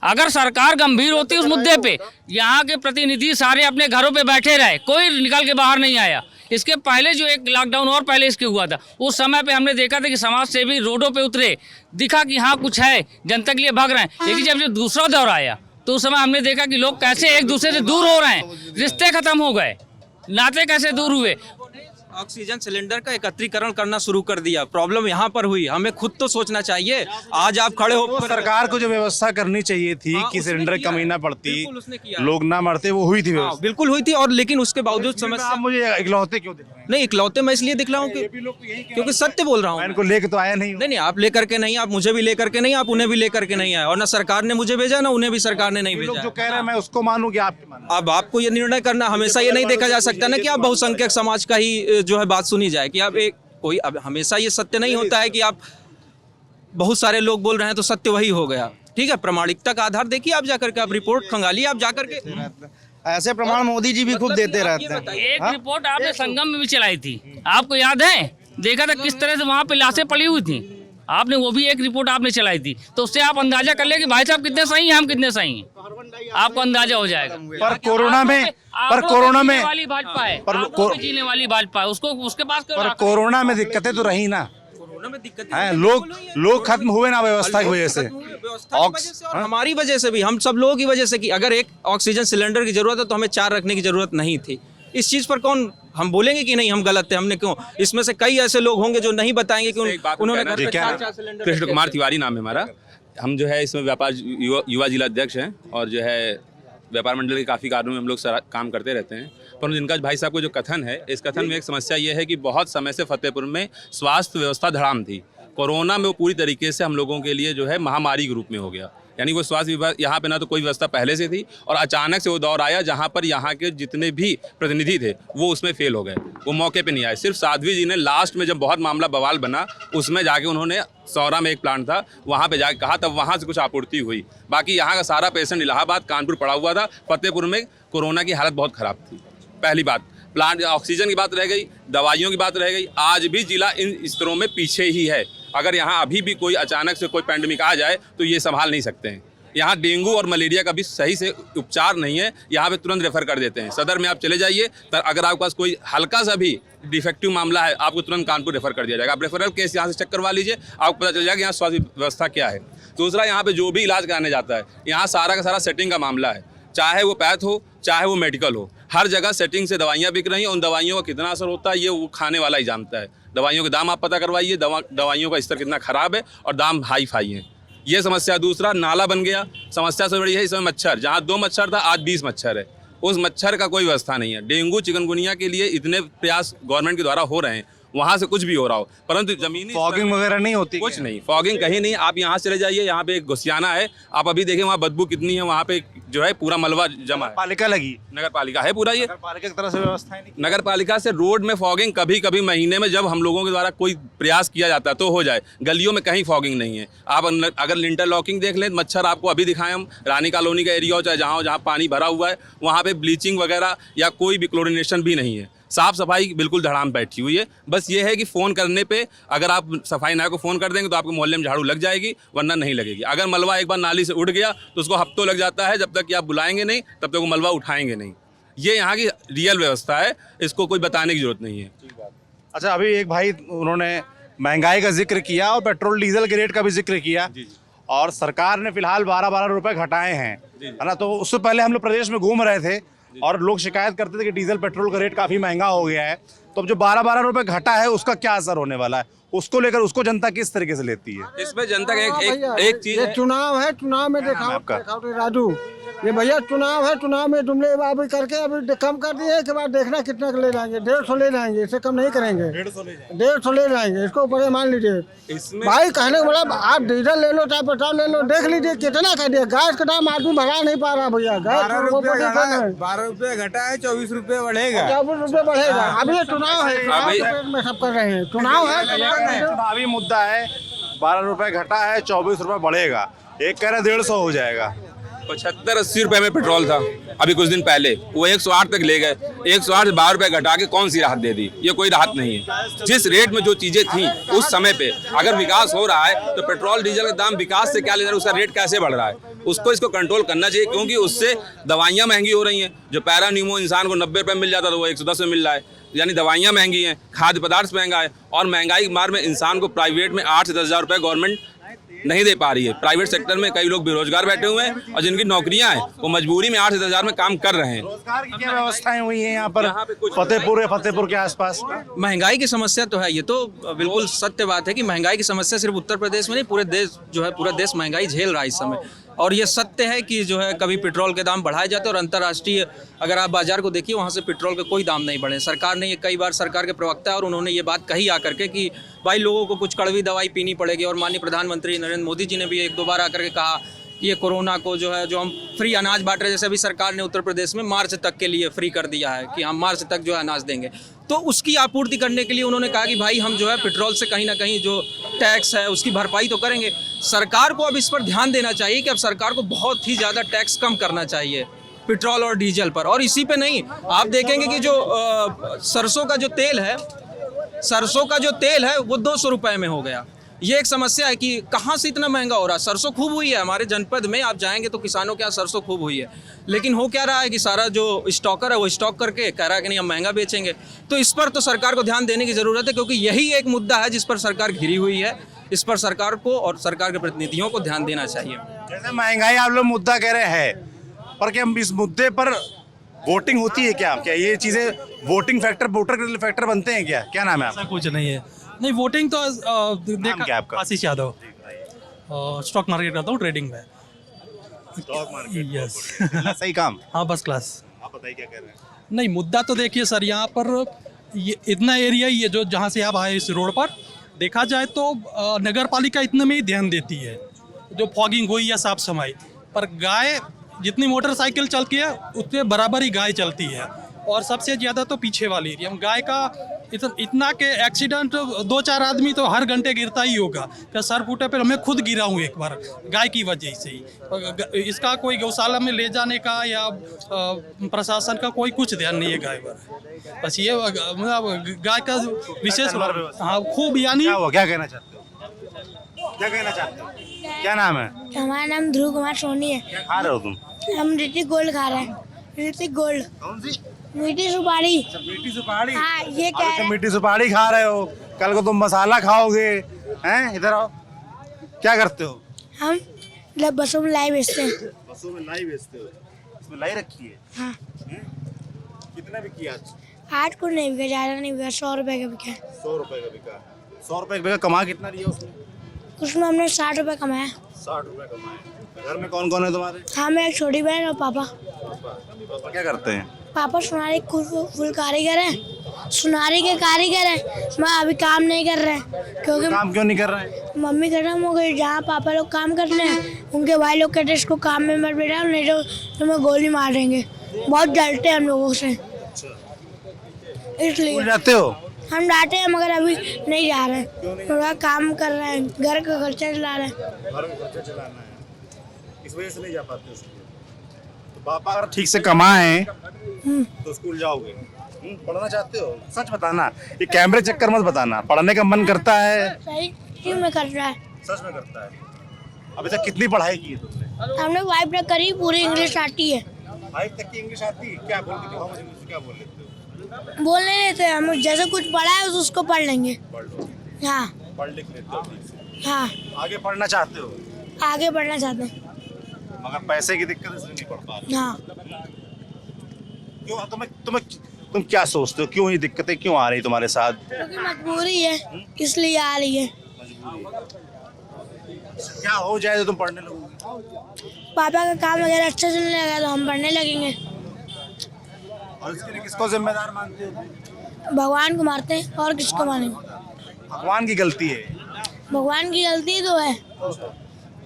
[SPEAKER 4] अगर सरकार गंभीर होती उस मुद्दे पे, यहाँ के प्रतिनिधि सारे अपने घरों पे बैठे रहे, कोई निकल के बाहर नहीं आया। इसके पहले जो एक लॉकडाउन और पहले इसके हुआ था, उस समय पे हमने देखा था कि समाज सेवी रोडों पे उतरे, दिखा कि हाँ कुछ है, जनता के लिए भाग रहे हैं। लेकिन जब दूसरा दौर आया तो उस समय हमने देखा कि लोग कैसे एक दूसरे से दूर हो रहे हैं, रिश्ते खत्म हो गए, नाते कैसे दूर हुए।
[SPEAKER 6] ऑक्सीजन सिलेंडर का एकत्रीकरण करना शुरू कर दिया। प्रॉब्लम यहाँ पर हुई, हमें खुद तो सोचना चाहिए। आज आप खड़े हो
[SPEAKER 1] तो सरकार को जो व्यवस्था करनी चाहिए थी
[SPEAKER 6] हाँ,
[SPEAKER 1] कि
[SPEAKER 6] उसने
[SPEAKER 1] सिलेंडर
[SPEAKER 6] किया
[SPEAKER 1] कमी ना
[SPEAKER 6] है।
[SPEAKER 1] पड़ती,
[SPEAKER 6] बिल्कुल उसने किया है।
[SPEAKER 1] लोग ना मरते, वो हुई थी
[SPEAKER 6] हाँ,
[SPEAKER 1] व्यवस्था।
[SPEAKER 6] बिल्कुल हुई थी, और लेकिन उसके बावजूद
[SPEAKER 1] आप
[SPEAKER 6] समस्या
[SPEAKER 1] मुझे इकलौते क्यों दिख रहे हैं?
[SPEAKER 6] नहीं, इकलौते मैं इसलिए दिख रहा हूँ क्योंकि सत्य बोल रहा हूँ।
[SPEAKER 1] मैं इनको लेके तो आया नहीं हूँ।
[SPEAKER 6] नहीं, आप लेकर के नहीं, आप मुझे भी लेकर के नहीं, आप उन्हें भी लेकर के नहीं आए, और ना सरकार ने मुझे भेजा, ना उन्हें भी सरकार ने नहीं
[SPEAKER 1] ये लोग
[SPEAKER 6] भेजा
[SPEAKER 1] जो
[SPEAKER 6] है।
[SPEAKER 1] कह रहे हैं मैं उसको मानूं कि आपके मानूं?
[SPEAKER 6] अब आपको ये निर्णय करना, हमेशा ये नहीं देखा जा सकता ना कि आप बहुसंख्यक समाज का ही जो है बात सुनी जाए, कि आप एक कोई, अब हमेशा ये सत्य नहीं होता है कि आप बहुत सारे लोग बोल रहे हैं तो सत्य वही हो गया। ठीक है, प्रामाणिकता का आधार देखिए, आप जाकर के आप रिपोर्ट खंगालिए, आप जाकर के
[SPEAKER 7] ऐसे प्रमाण मोदी जी भी खुद देते रहते हैं।
[SPEAKER 4] एक रिपोर्ट आपने संगम में भी चलाई थी, आपको याद है? देखा था किस तरह से वहाँ पे लाशें पड़ी हुई थी, आपने वो भी एक रिपोर्ट आपने चलाई थी, तो उससे आप अंदाजा कर ले कि भाई साहब कितने सही हैं, हम कितने सही हैं, आपको अंदाजा हो जाएगा।
[SPEAKER 1] पर कोरोना में
[SPEAKER 4] वाली भाजपा है, जीने वाली भाजपा है, उसको उसके पास
[SPEAKER 1] पर कोरोना में दिक्कतें तो रही ना,
[SPEAKER 6] कोरोना में दिक्कत
[SPEAKER 1] हैं, लोग खत्म हुए ना व्यवस्था की वजह से।
[SPEAKER 6] और हमारी वजह से भी, हम सब लोगों की वजह से, कि अगर एक ऑक्सीजन सिलेंडर की जरूरत है तो हमें 4 रखने की जरूरत नहीं थी। इस चीज पर कौन हम बोलेंगे कि नहीं हम गलत थे, हमने क्यों? इसमें से कई ऐसे लोग होंगे जो नहीं बताएंगे कि उन्होंने घर पे 4 सिलेंडर।
[SPEAKER 8] कृष्ण कुमार तिवारी नाम है हमारा। हम जो है इसमें व्यापार युवा जिला अध्यक्ष हैं, और जो है व्यापार मंडल के काफ़ी कार्यों में हम लोग काम करते रहते हैं। पर जिनका भाई साहब को जो कथन है, इस कथन में एक समस्या ये है कि बहुत समय से फतेहपुर में स्वास्थ्य व्यवस्था धड़ाम थी। कोरोना में वो पूरी तरीके से हम लोगों के लिए जो है महामारी के रूप में हो गया। यानी वो स्वास्थ्य विभाग यहाँ पे ना तो कोई व्यवस्था पहले से थी, और अचानक से वो दौर आया जहाँ पर यहाँ के जितने भी प्रतिनिधि थे वो उसमें फेल हो गए, वो मौके पे नहीं आए। सिर्फ साध्वी जी ने लास्ट में जब बहुत मामला बवाल बना, उसमें जाके उन्होंने सौरा में एक प्लांट था वहाँ पे जाके कहा, तब वहाँ से कुछ आपूर्ति हुई। बाकी यहाँ का सारा पेशेंट इलाहाबाद, कानपुर पड़ा हुआ था। फतेहपुर में कोरोना की हालत बहुत ख़राब थी। पहली बात, प्लांट ऑक्सीजन की बात रह गई, दवाइयों की बात रह गई। आज भी जिला इन स्तरों में पीछे ही है। अगर यहाँ अभी भी कोई अचानक से कोई पैंडेमिक आ जाए तो ये संभाल नहीं सकते हैं। यहाँ डेंगू और मलेरिया का भी सही से उपचार नहीं है, यहाँ पे तुरंत रेफर कर देते हैं। सदर में आप चले जाइए, तो अगर आपके पास कोई हल्का सा भी डिफेक्टिव मामला है, आपको तुरंत कानपुर रेफर कर दिया जाएगा। आप रेफरल केस यहाँ से चेक करवा लीजिए, आपको पता चल जाएगा यहाँ स्वास्थ्य व्यवस्था क्या है। दूसरा, यहाँ पे जो भी इलाज कराने जाता है, यहाँ सारा का सारा सेटिंग का मामला है। चाहे वो पैथ हो, चाहे वो मेडिकल हो, हर जगह सेटिंग से दवाइयाँ बिक रही हैं। उन दवाइयों का कितना असर होता है ये वो खाने वाला ही जानता है। दवाइयों के दाम आप पता करवाइए, दवाइयों का स्तर कितना ख़राब है और दाम हाई फाई हैं। ये समस्या। दूसरा, नाला बन गया, समस्या से बड़ी है इसमें मच्छर। जहाँ 2 मच्छर था, आज 20 मच्छर है। उस मच्छर का कोई व्यवस्था नहीं है। डेंगू चिकनगुनिया के लिए इतने प्रयास गवर्नमेंट के द्वारा हो रहे हैं, वहाँ से कुछ भी हो रहा हो, परंतु जमीनी
[SPEAKER 1] फॉगिंग वगैरह नहीं होती,
[SPEAKER 8] कुछ नहीं, फॉगिंग कहीं नहीं। आप यहाँ चले जाइए, यहाँ पे एक घुसियाना है, आप अभी देखें वहाँ बदबू कितनी है। वहाँ पे जो है पूरा मलबा जमा है।
[SPEAKER 1] पालिका लगी,
[SPEAKER 8] नगर पालिका है पूरा, ये
[SPEAKER 1] पालिका की तरफ से व्यवस्था नहीं।
[SPEAKER 8] नगर पालिका से रोड में फॉगिंग कभी कभी महीने में जब हम लोगों के द्वारा कोई प्रयास किया जाता है तो हो जाए। गलियों में कहीं फॉगिंग नहीं है। आप अगर लिंटर लॉकिंग देख लें, मच्छर आपको अभी दिखाएं हम, रानी कॉलोनी का एरिया हो चाहे जहाँ पानी भरा हुआ है, वहाँ पे ब्लीचिंग वगैरह या कोई भी क्लोरिनेशन भी नहीं है। साफ सफाई बिल्कुल धड़ाम बैठी हुई है। बस ये है कि फ़ोन करने पे अगर आप सफाई नायक को फ़ोन कर देंगे तो आपके मोहल्ले में झाड़ू लग जाएगी, वरना नहीं लगेगी। अगर मलबा एक बार नाली से उठ गया तो उसको हफ्तों लग जाता है, जब तक कि आप बुलाएंगे नहीं तब तक वो मलबा उठाएंगे नहीं। ये यहाँ की रियल व्यवस्था है, इसको कोई बताने की जरूरत नहीं है।
[SPEAKER 1] अच्छा, अभी एक भाई उन्होंने महंगाई का जिक्र किया और पेट्रोल डीजल के रेट का भी जिक्र किया, और सरकार ने फिलहाल 12-12 रुपए घटाए हैं, है ना। तो उससे पहले हम लोग प्रदेश में घूम रहे थे और लोग शिकायत करते थे कि डीजल पेट्रोल का रेट काफ़ी महंगा हो गया है। तो अब जो 12-12 रुपए घटा है उसका क्या असर होने वाला है, उसको लेकर उसको जनता किस तरीके से लेती है?
[SPEAKER 8] इसमें जनता का एक चीज़
[SPEAKER 9] ये चुनाव है, चुनाव में दिखाओ राजू, ये भैया चुनाव है, चुनाव में जुमले अभी करके अभी कम कर दिए के बाद देखना कितना ले जाएंगे। 150 ले जाएंगे, इससे कम नहीं करेंगे। 150 ले जाएंगे, इसको ऊपर मान लीजिए। भाई कहने का मतलब आप डीजल ले लो चाहे पेट्रोल ले लो, देख लीजिए कितना कर दिया। गैस का दाम आदमी भरा नहीं पा रहा भैया। 12
[SPEAKER 10] रुपये घटा है, 24 रुपये बढ़ेगा।
[SPEAKER 9] 24 रुपये बढ़ेगा। अभी ये चुनाव है, चुनाव में सब कर रहे हैं। चुनाव है,
[SPEAKER 1] चुनावी मुद्दा है। 12 रुपए घटा है, 24 रुपए बढ़ेगा। एक कह रहे 150 हो जाएगा।
[SPEAKER 8] 75-80 रुपए में पेट्रोल था अभी कुछ दिन पहले, वो 108 तक ले गए। 108 से 12 रुपए घटा के कौन सी राहत दे दी? ये कोई राहत नहीं है। जिस रेट में जो चीजें थी उस समय पे, अगर विकास हो रहा है तो पेट्रोल डीजल का दाम विकास से क्या ले रहा है, उसका रेट कैसे बढ़ रहा है, उसको इसको कंट्रोल करना चाहिए। क्योंकि उससे दवाइयाँ महंगी हो रही हैं। जो पैरानिमो इंसान को 90 रुपये मिल जाता था वो 110 में मिल रहा है। यानी दवाइयाँ महंगी हैं, खाद्य पदार्थ महंगा है, और महंगाई की मार में इंसान को प्राइवेट में 8 से 10 हज़ार रुपये गवर्नमेंट नहीं दे पा रही है। प्राइवेट सेक्टर में कई लोग बेरोजगार बैठे हुए हैं और जिनकी नौकरियां हैं वो मजबूरी में 8 से 10 हज़ार में काम कर रहे हैं।
[SPEAKER 1] रोजगार की क्या व्यवस्थाएं हुई हैं यहाँ पर फतेहपुर के आसपास?
[SPEAKER 6] महंगाई की समस्या तो है, ये तो बिल्कुल सत्य बात है कि महंगाई की समस्या सिर्फ उत्तर प्रदेश में नहीं, पूरे देश जो है, पूरा देश महंगाई झेल रहा है इस समय। और ये सत्य है कि जो है कभी पेट्रोल के दाम बढ़ाए जाते हैं और अंतर्राष्ट्रीय अगर आप बाजार को देखिए वहाँ से पेट्रोल के कोई दाम नहीं बढ़े। सरकार ने ये कई बार, सरकार के प्रवक्ता है और उन्होंने ये बात कही आकर के कि भाई लोगों को कुछ कड़वी दवाई पीनी पड़ेगी। और माननीय प्रधानमंत्री नरेंद्र मोदी जी ने भी 1-2 बार आकर के कहा कि ये कोरोना को जो है, जो हम फ्री अनाज बांट रहे हैं, जैसे अभी सरकार ने उत्तर प्रदेश में मार्च तक के लिए फ्री कर दिया है कि हम मार्च तक जो है अनाज देंगे, तो उसकी आपूर्ति करने के लिए उन्होंने कहा कि भाई हम जो है पेट्रोल से कहीं ना कहीं जो टैक्स है उसकी भरपाई तो करेंगे। सरकार को अब इस पर ध्यान देना चाहिए कि अब सरकार को बहुत ही ज़्यादा टैक्स कम करना चाहिए पेट्रोल और डीजल पर। और इसी पे नहीं, आप देखेंगे कि जो सरसों का जो तेल है वो 200 रुपये में हो गया। ये एक समस्या है कि कहाँ से इतना महंगा हो रहा है। सरसों खूब हुई है हमारे जनपद में, आप जाएंगे तो किसानों के यहाँ सरसों खूब हुई है, लेकिन हो क्या रहा है कि सारा जो स्टॉकर है वो स्टॉक करके कह रहा है कि नहीं हम महंगा बेचेंगे। तो इस पर तो सरकार को ध्यान देने की ज़रूरत है, क्योंकि यही एक मुद्दा है जिस पर सरकार घिरी हुई है। इस पर सरकार को और सरकार के प्रतिनिधियों को ध्यान देना चाहिए।
[SPEAKER 1] जैसे महंगाई आप लोग मुद्दा कह रहे हैं, पर क्या इस मुद्दे पर वोटिंग होती है क्या? क्या ये चीज़ें वोटिंग फैक्टर, वोटर फैक्टर बनते हैं क्या? क्या नाम है आपका?
[SPEAKER 11] कुछ नहीं है, नहीं वोटिंग तो
[SPEAKER 1] नाम क्या आपका?
[SPEAKER 11] आशीष यादव, स्टॉक मार्केट करता हूँ, ट्रेडिंग में।
[SPEAKER 1] Stock market,
[SPEAKER 11] yes.
[SPEAKER 1] सही काम।
[SPEAKER 11] हाँ, बस क्लास।
[SPEAKER 1] आप बताइए क्या कह रहे हैं?
[SPEAKER 11] नहीं, मुद्दा तो देखिए सर, यहाँ पर ये इतना एरिया ही है जो जहाँ से आप आए इस रोड पर, देखा जाए तो नगर पालिका इतने में ही ध्यान देती है, जो फॉगिंग हुई या साफ सफाई पर। गाय जितनी मोटरसाइकिल चलती है उतने बराबर ही गाय चलती है, और सबसे ज़्यादा तो पीछे वाली एरिया में गाय का इतना के एक्सीडेंट 2-4 आदमी तो हर घंटे गिरता ही होगा। क्या सर फूटे पर मैं खुद गिरा हूँ एक बार गाय की वजह से ही। इसका कोई गौशाला में ले जाने का या प्रशासन का कोई कुछ ध्यान नहीं है गाय पर। बस ये मतलब गाय का विशेष, हाँ खूब। यानी
[SPEAKER 1] क्या कहना चाहते हो? क्या कहना चाहते हो? क्या नाम है?
[SPEAKER 12] हमारा नाम ध्रुव कुमार सोनी है।
[SPEAKER 1] क्या खा रहे हो तुम?
[SPEAKER 12] हम ऋतिक गोल्ड खा रहे हैं। ऋतिक गोल्ड।
[SPEAKER 1] कौन सी?
[SPEAKER 12] मीठी सुपारी।
[SPEAKER 1] मीठी सुपारी?
[SPEAKER 12] हाँ, ये क्या है?
[SPEAKER 1] मीठी सुपारी खा रहे हो, कल को तुम मसाला खाओगे हैं? इधर आओ। क्या करते हो?
[SPEAKER 12] हम बसों में लाई बेचते हैं।
[SPEAKER 1] बसों में लाई बेचते हो? इसमें लाई रखी है?
[SPEAKER 12] हाँ।
[SPEAKER 1] कितना बिकी आज?
[SPEAKER 12] 8 को नहीं बिका, ज़्यादा नहीं बिका, 100 रुपये का बिका।
[SPEAKER 1] 100 रुपये का बिका। 100 रुपये का बिका। कमा कितना लिया उसमें?
[SPEAKER 12] उसमें हमने 60 रुपये कमाया।
[SPEAKER 1] 60 रुपये कमाए। घर में कौन कौन है तुम्हारे?
[SPEAKER 12] हाँ, मैं एक छोटी बहन और पापा।
[SPEAKER 1] पापा क्या करते हैं?
[SPEAKER 12] पापा सुनारी फुल कारीगर हैं, सुनारी के कारीगर हैं। मैं अभी काम नहीं कर रहे हैं क्योंकि
[SPEAKER 1] काम क्यों नहीं कर रहे हैं?
[SPEAKER 12] मम्मी खत्म हो गई। जहाँ पापा लोग काम करते हैं उनके भाई लोग कहते हैं इसको काम में मत बैठा, नहीं तो तुम्हें गोली मार देंगे। बहुत डरते हैं हम लोगों से, इसलिए
[SPEAKER 1] जाते हो?
[SPEAKER 12] हम डांटे हैं मगर अभी नहीं जा रहे हैं। थोड़ा काम कर रहे हैं, घर का खर्चा चला रहे हैं।
[SPEAKER 1] घर में खर्चा चलाना है, इस वजह से नहीं जा पाते स्कूल। तो पापा अगर ठीक से कमाएं तो स्कूल जाओगे? पढ़ना चाहते हो? सच बताना, ये कैमरे चक्कर मत बताना। पढ़ने का मन करता है?
[SPEAKER 12] सही में कर रहा है।
[SPEAKER 1] सच में करता है। अभी तक कितनी पढ़ाई की है तुमने?
[SPEAKER 12] हमने 5 तक करी, पूरी इंग्लिश आती है।
[SPEAKER 1] 5 तक की इंग्लिश आती है? क्या बोल के दिखाओ मुझे, इंग्लिश क्या बोल लेते हो?
[SPEAKER 12] बोल नहीं लेते हम, जैसे कुछ पढ़ा है उसको पढ़ लेंगे।
[SPEAKER 1] पढ़ लो?
[SPEAKER 12] हाँ,
[SPEAKER 1] पढ़ लिख लेते हो ठीक से?
[SPEAKER 12] हाँ,
[SPEAKER 1] आगे पढ़ना चाहते हो?
[SPEAKER 12] आगे बढ़ना चाहते हैं।
[SPEAKER 1] मगर पैसे की दिक्कत है इसलिए नहीं पढ़ पा रहे।
[SPEAKER 12] हाँ।
[SPEAKER 1] क्यों? तुम क्या सोचते हो, क्यों ये दिक्कतें क्यों आ रही तुम्हारे साथ?
[SPEAKER 12] क्योंकि मजबूरी है, इसलिए आ रही है।
[SPEAKER 1] क्या हो जाए तो तुम पढ़ने लगोगे?
[SPEAKER 12] पापा का काम वगैरह अच्छा चलने लगा तो हम पढ़ने लगेंगे।
[SPEAKER 1] और इसके लिए किसको जिम्मेदार मानते हो?
[SPEAKER 12] भगवान को मारते हैं और किसको मानेंगे?
[SPEAKER 1] भगवान की गलती है?
[SPEAKER 12] भगवान की गलती तो है,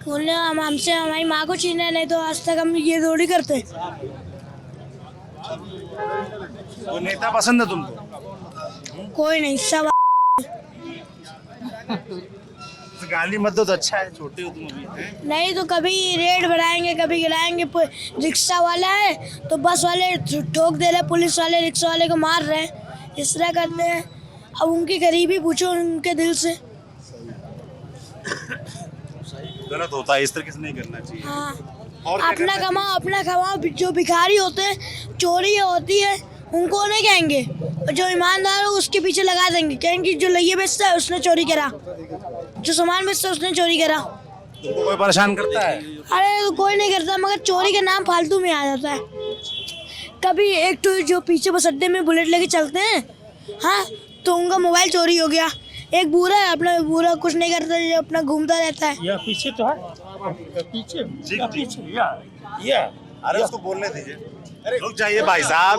[SPEAKER 12] उन्होंने हमसे हमारी माँ को छीना, नहीं तो आज तक हम ये थोड़ी करते।
[SPEAKER 1] कोई नेता पसंद है तुमको?
[SPEAKER 12] कोई नहीं, सब
[SPEAKER 1] गाली मत दो तो अच्छा है, छोटे हो तुम अभी।
[SPEAKER 12] नहीं तो कभी रेट बढ़ाएंगे, कभी गिराएंगे। रिक्शा वाला है तो बस वाले ठोक दे रहे, पुलिस वाले रिक्शा वाले को मार रहे हैं, इस तरह करते हैं। अब उनकी गरीबी पूछो उनके दिल से।
[SPEAKER 1] गलत होता है, इस तरह से नहीं करना चाहिए।
[SPEAKER 12] हाँ,
[SPEAKER 1] और
[SPEAKER 12] अपना कमाओ, अपना कमाओ। जो भिखारी होते हैं, चोरी होती है, उनको नहीं कहेंगे, और जो ईमानदार हो उसके पीछे लगा देंगे, कहेंगे जो लइये बेचता है उसने चोरी करा, जो सामान बेचता है उसने चोरी करा।
[SPEAKER 1] तुमको कोई परेशान करता है?
[SPEAKER 12] अरे कोई नहीं करता, मगर चोरी का नाम फालतू में आ जाता है। कभी एक तो जो पीछे बस अड्डे में बुलेट लेके चलते हैं, हाँ, तो उनका मोबाइल चोरी हो गया। एक बूढ़ा है, अपना बूढ़ा कुछ नहीं करता, जो अपना घूमता रहता है।
[SPEAKER 9] या पीछे तो है, पीछे या
[SPEAKER 1] अरे उसको बोलने दीजिए। अरे रुक जाइए भाई साहब।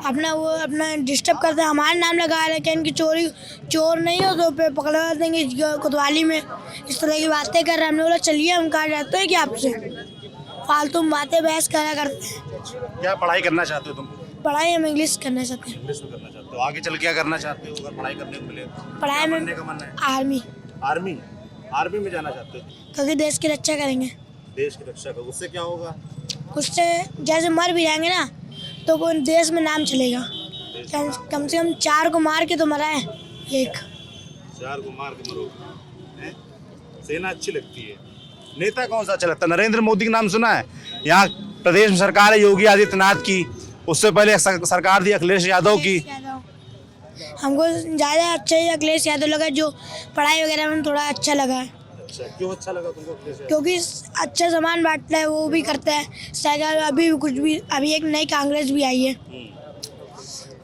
[SPEAKER 12] अपना डिस्टर्ब करते हैं, हमारा नाम लगा रखे हैं, इनकी चोर नहीं हो तो पे पकड़वा देंगे कोतवाली में। इस तरह की बातें कर रहे हैं। हमने बोला चलिए हम कहा जाते हैं कि आपसे फालतू में बातें बहस करा करते हैं।
[SPEAKER 1] क्या पढ़ाई करना चाहते हो तुम?
[SPEAKER 12] पढ़ाई हम इंग्लिश करना चाहते हैं।
[SPEAKER 1] इंग्लिश में करना चाहते हो? आगे चल क्या करना चाहते हो अगर पढ़ाई करने को मिले?
[SPEAKER 12] पढ़ाई में
[SPEAKER 1] बनने का मन है?
[SPEAKER 12] आर्मी,
[SPEAKER 1] आर्मी में जाना चाहते हो?
[SPEAKER 12] क्योंकि देश की रक्षा करेंगे।
[SPEAKER 1] देश की रक्षा का उससे क्या होगा?
[SPEAKER 12] उससे जैसे मर भी जाएंगे ना तो वो देश में नाम चलेगा। कम से कम 4 को मार के तो मरा है एक।
[SPEAKER 1] 4 को मार के मरोगे? सेना अच्छी लगती है। नेता कौन सा अच्छा लगता है? नरेंद्र मोदी का नाम सुना है? यहाँ प्रदेश में सरकार है योगी आदित्यनाथ की, उससे पहले सरकार थी अखिलेश यादव की।
[SPEAKER 12] हमको ज़्यादा अच्छा ही अखिलेश यादव लगा, जो पढ़ाई वगैरह में थोड़ा अच्छा लगा है।
[SPEAKER 1] अच्छा, क्यों अच्छा लगा तुमको अखिलेश यादव?
[SPEAKER 12] क्योंकि अच्छा सामान बांटता है, वो भी करता है। शायद अभी कुछ भी, अभी एक नई कांग्रेस भी आई है।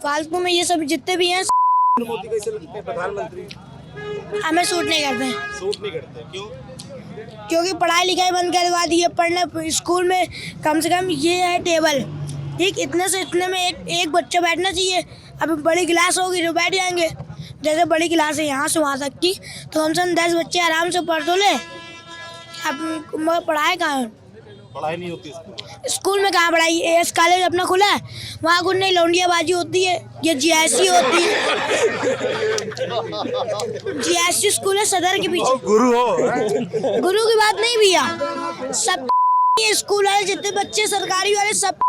[SPEAKER 12] फालतू में ये सब जितने भी हैं
[SPEAKER 1] मोदी कैसे लगते हैं प्रधानमंत्री?
[SPEAKER 12] हमें सूट नहीं करते हैं।
[SPEAKER 1] सूट नहीं करते क्यों?
[SPEAKER 12] क्योंकि पढ़ाई लिखाई बंद करवा दी है। पढ़ने स्कूल में कम से कम ये है टेबल, ठीक, इतने से इतने में एक बच्चा बैठना चाहिए। अभी बड़ी क्लास होगी तो बैठ जाएंगे। जैसे बड़ी क्लास है यहाँ से वहाँ तक की, तो कम से कम 10 बच्चे आराम से पढ़ तो ले। अब पढ़ाई कहाँ है?
[SPEAKER 1] पढ़ाई नहीं होती
[SPEAKER 12] स्कूल में कहाँ पढ़ाई? एएस कॉलेज अपना खुला है, वहाँ कुछ नहीं, लौंडियाबाजी होती है। ये जीआईसी होती है, जीआईसी स्कूल है सदर के पीछे।
[SPEAKER 1] गुरु हो?
[SPEAKER 12] गुरु की बात नहीं भैया, सब ये स्कूल वाले जितने बच्चे सरकारी वाले सब।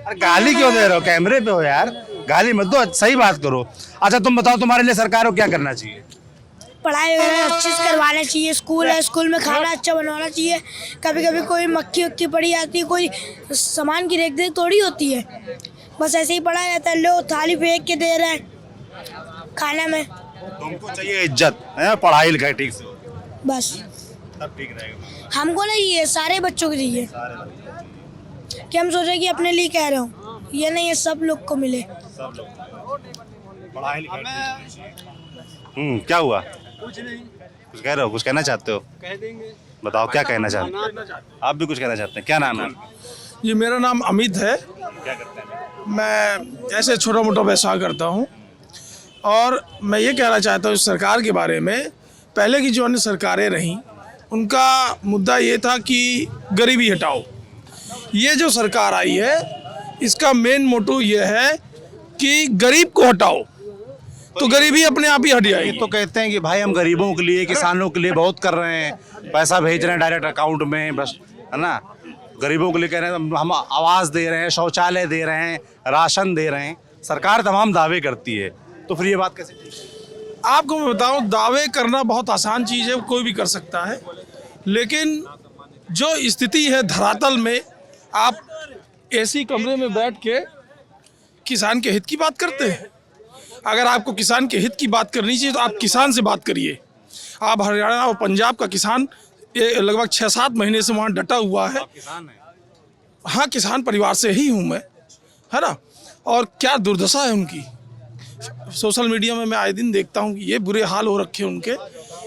[SPEAKER 1] अरे गाली क्यों दे रहे हो? कैमरे पे हो यार, गाली मत दो, सही बात करो। अच्छा तुम बताओ, तुम्हारे लिए सरकार को क्या करना चाहिए?
[SPEAKER 12] पढ़ाई वगैरह अच्छे से करवाना चाहिए। स्कूल है, स्कूल में खाना अच्छा बनवाना चाहिए। कभी कभी कोई मक्खी वक्की पड़ी जाती है, कोई सामान की रेख देख थोड़ी होती है, बस ऐसे ही पड़ा रहता है। लो थाली फेंक के दे रहे हैं खाना में।
[SPEAKER 1] तुमको चाहिए इज्जत है, पढ़ाई लिखाई ठीक से हो,
[SPEAKER 12] बस
[SPEAKER 1] सब ठीक रहेगा।
[SPEAKER 12] हमको नहीं, ये सारे बच्चों को चाहिए कि हम सोचे कि अपने लिए कह रहे हो, ये नहीं है सब लोग को मिले।
[SPEAKER 1] सब लोग पढ़ाई लिखाई। क्या हुआ? कुछ नहीं। कुछ कह रहे हो? कुछ कहना चाहते हो?
[SPEAKER 9] कह देंगे।
[SPEAKER 1] बताओ क्या कहना चाहते हो? आप भी कुछ कहना चाहते हैं? क्या नाम है?
[SPEAKER 9] जी मेरा नाम अमित है।
[SPEAKER 1] क्या करते हैं?
[SPEAKER 9] मैं ऐसे छोटा मोटा व्यवसाय करता हूँ और मैं ये कहना चाहता हूँ इस सरकार के बारे में। पहले की जो अन्य सरकारें रहीं उनका मुद्दा ये था कि गरीबी हटाओ। ये जो सरकार आई है इसका मेन मोटो ये है कि गरीब को हटाओ तो गरीबी अपने आप ही हट जाएगी।
[SPEAKER 1] तो कहते हैं कि भाई हम गरीबों के लिए, किसानों के लिए बहुत कर रहे हैं, पैसा भेज रहे हैं डायरेक्ट अकाउंट में, बस है ना। गरीबों के लिए कह रहे हैं, हम आवास दे रहे हैं, शौचालय दे रहे हैं, राशन दे रहे हैं। सरकार तमाम दावे करती है, तो फिर ये बात कैसे?
[SPEAKER 9] आपको मैं बताऊं, दावे करना बहुत आसान चीज़ है, कोई भी कर सकता है, लेकिन जो स्थिति है धरातल में, आप एसी कमरे में बैठ के किसान के हित की बात करते हैं। अगर आपको किसान के हित की बात करनी चाहिए तो आप किसान से बात करिए। आप हरियाणा और पंजाब का किसान लगभग 6-7 महीने से वहाँ डटा हुआ है। हाँ, किसान परिवार से ही हूँ मैं, है ना। और क्या दुर्दशा है उनकी, सोशल मीडिया में मैं आए दिन देखता हूँ कि ये बुरे हाल हो रखे हैं उनके,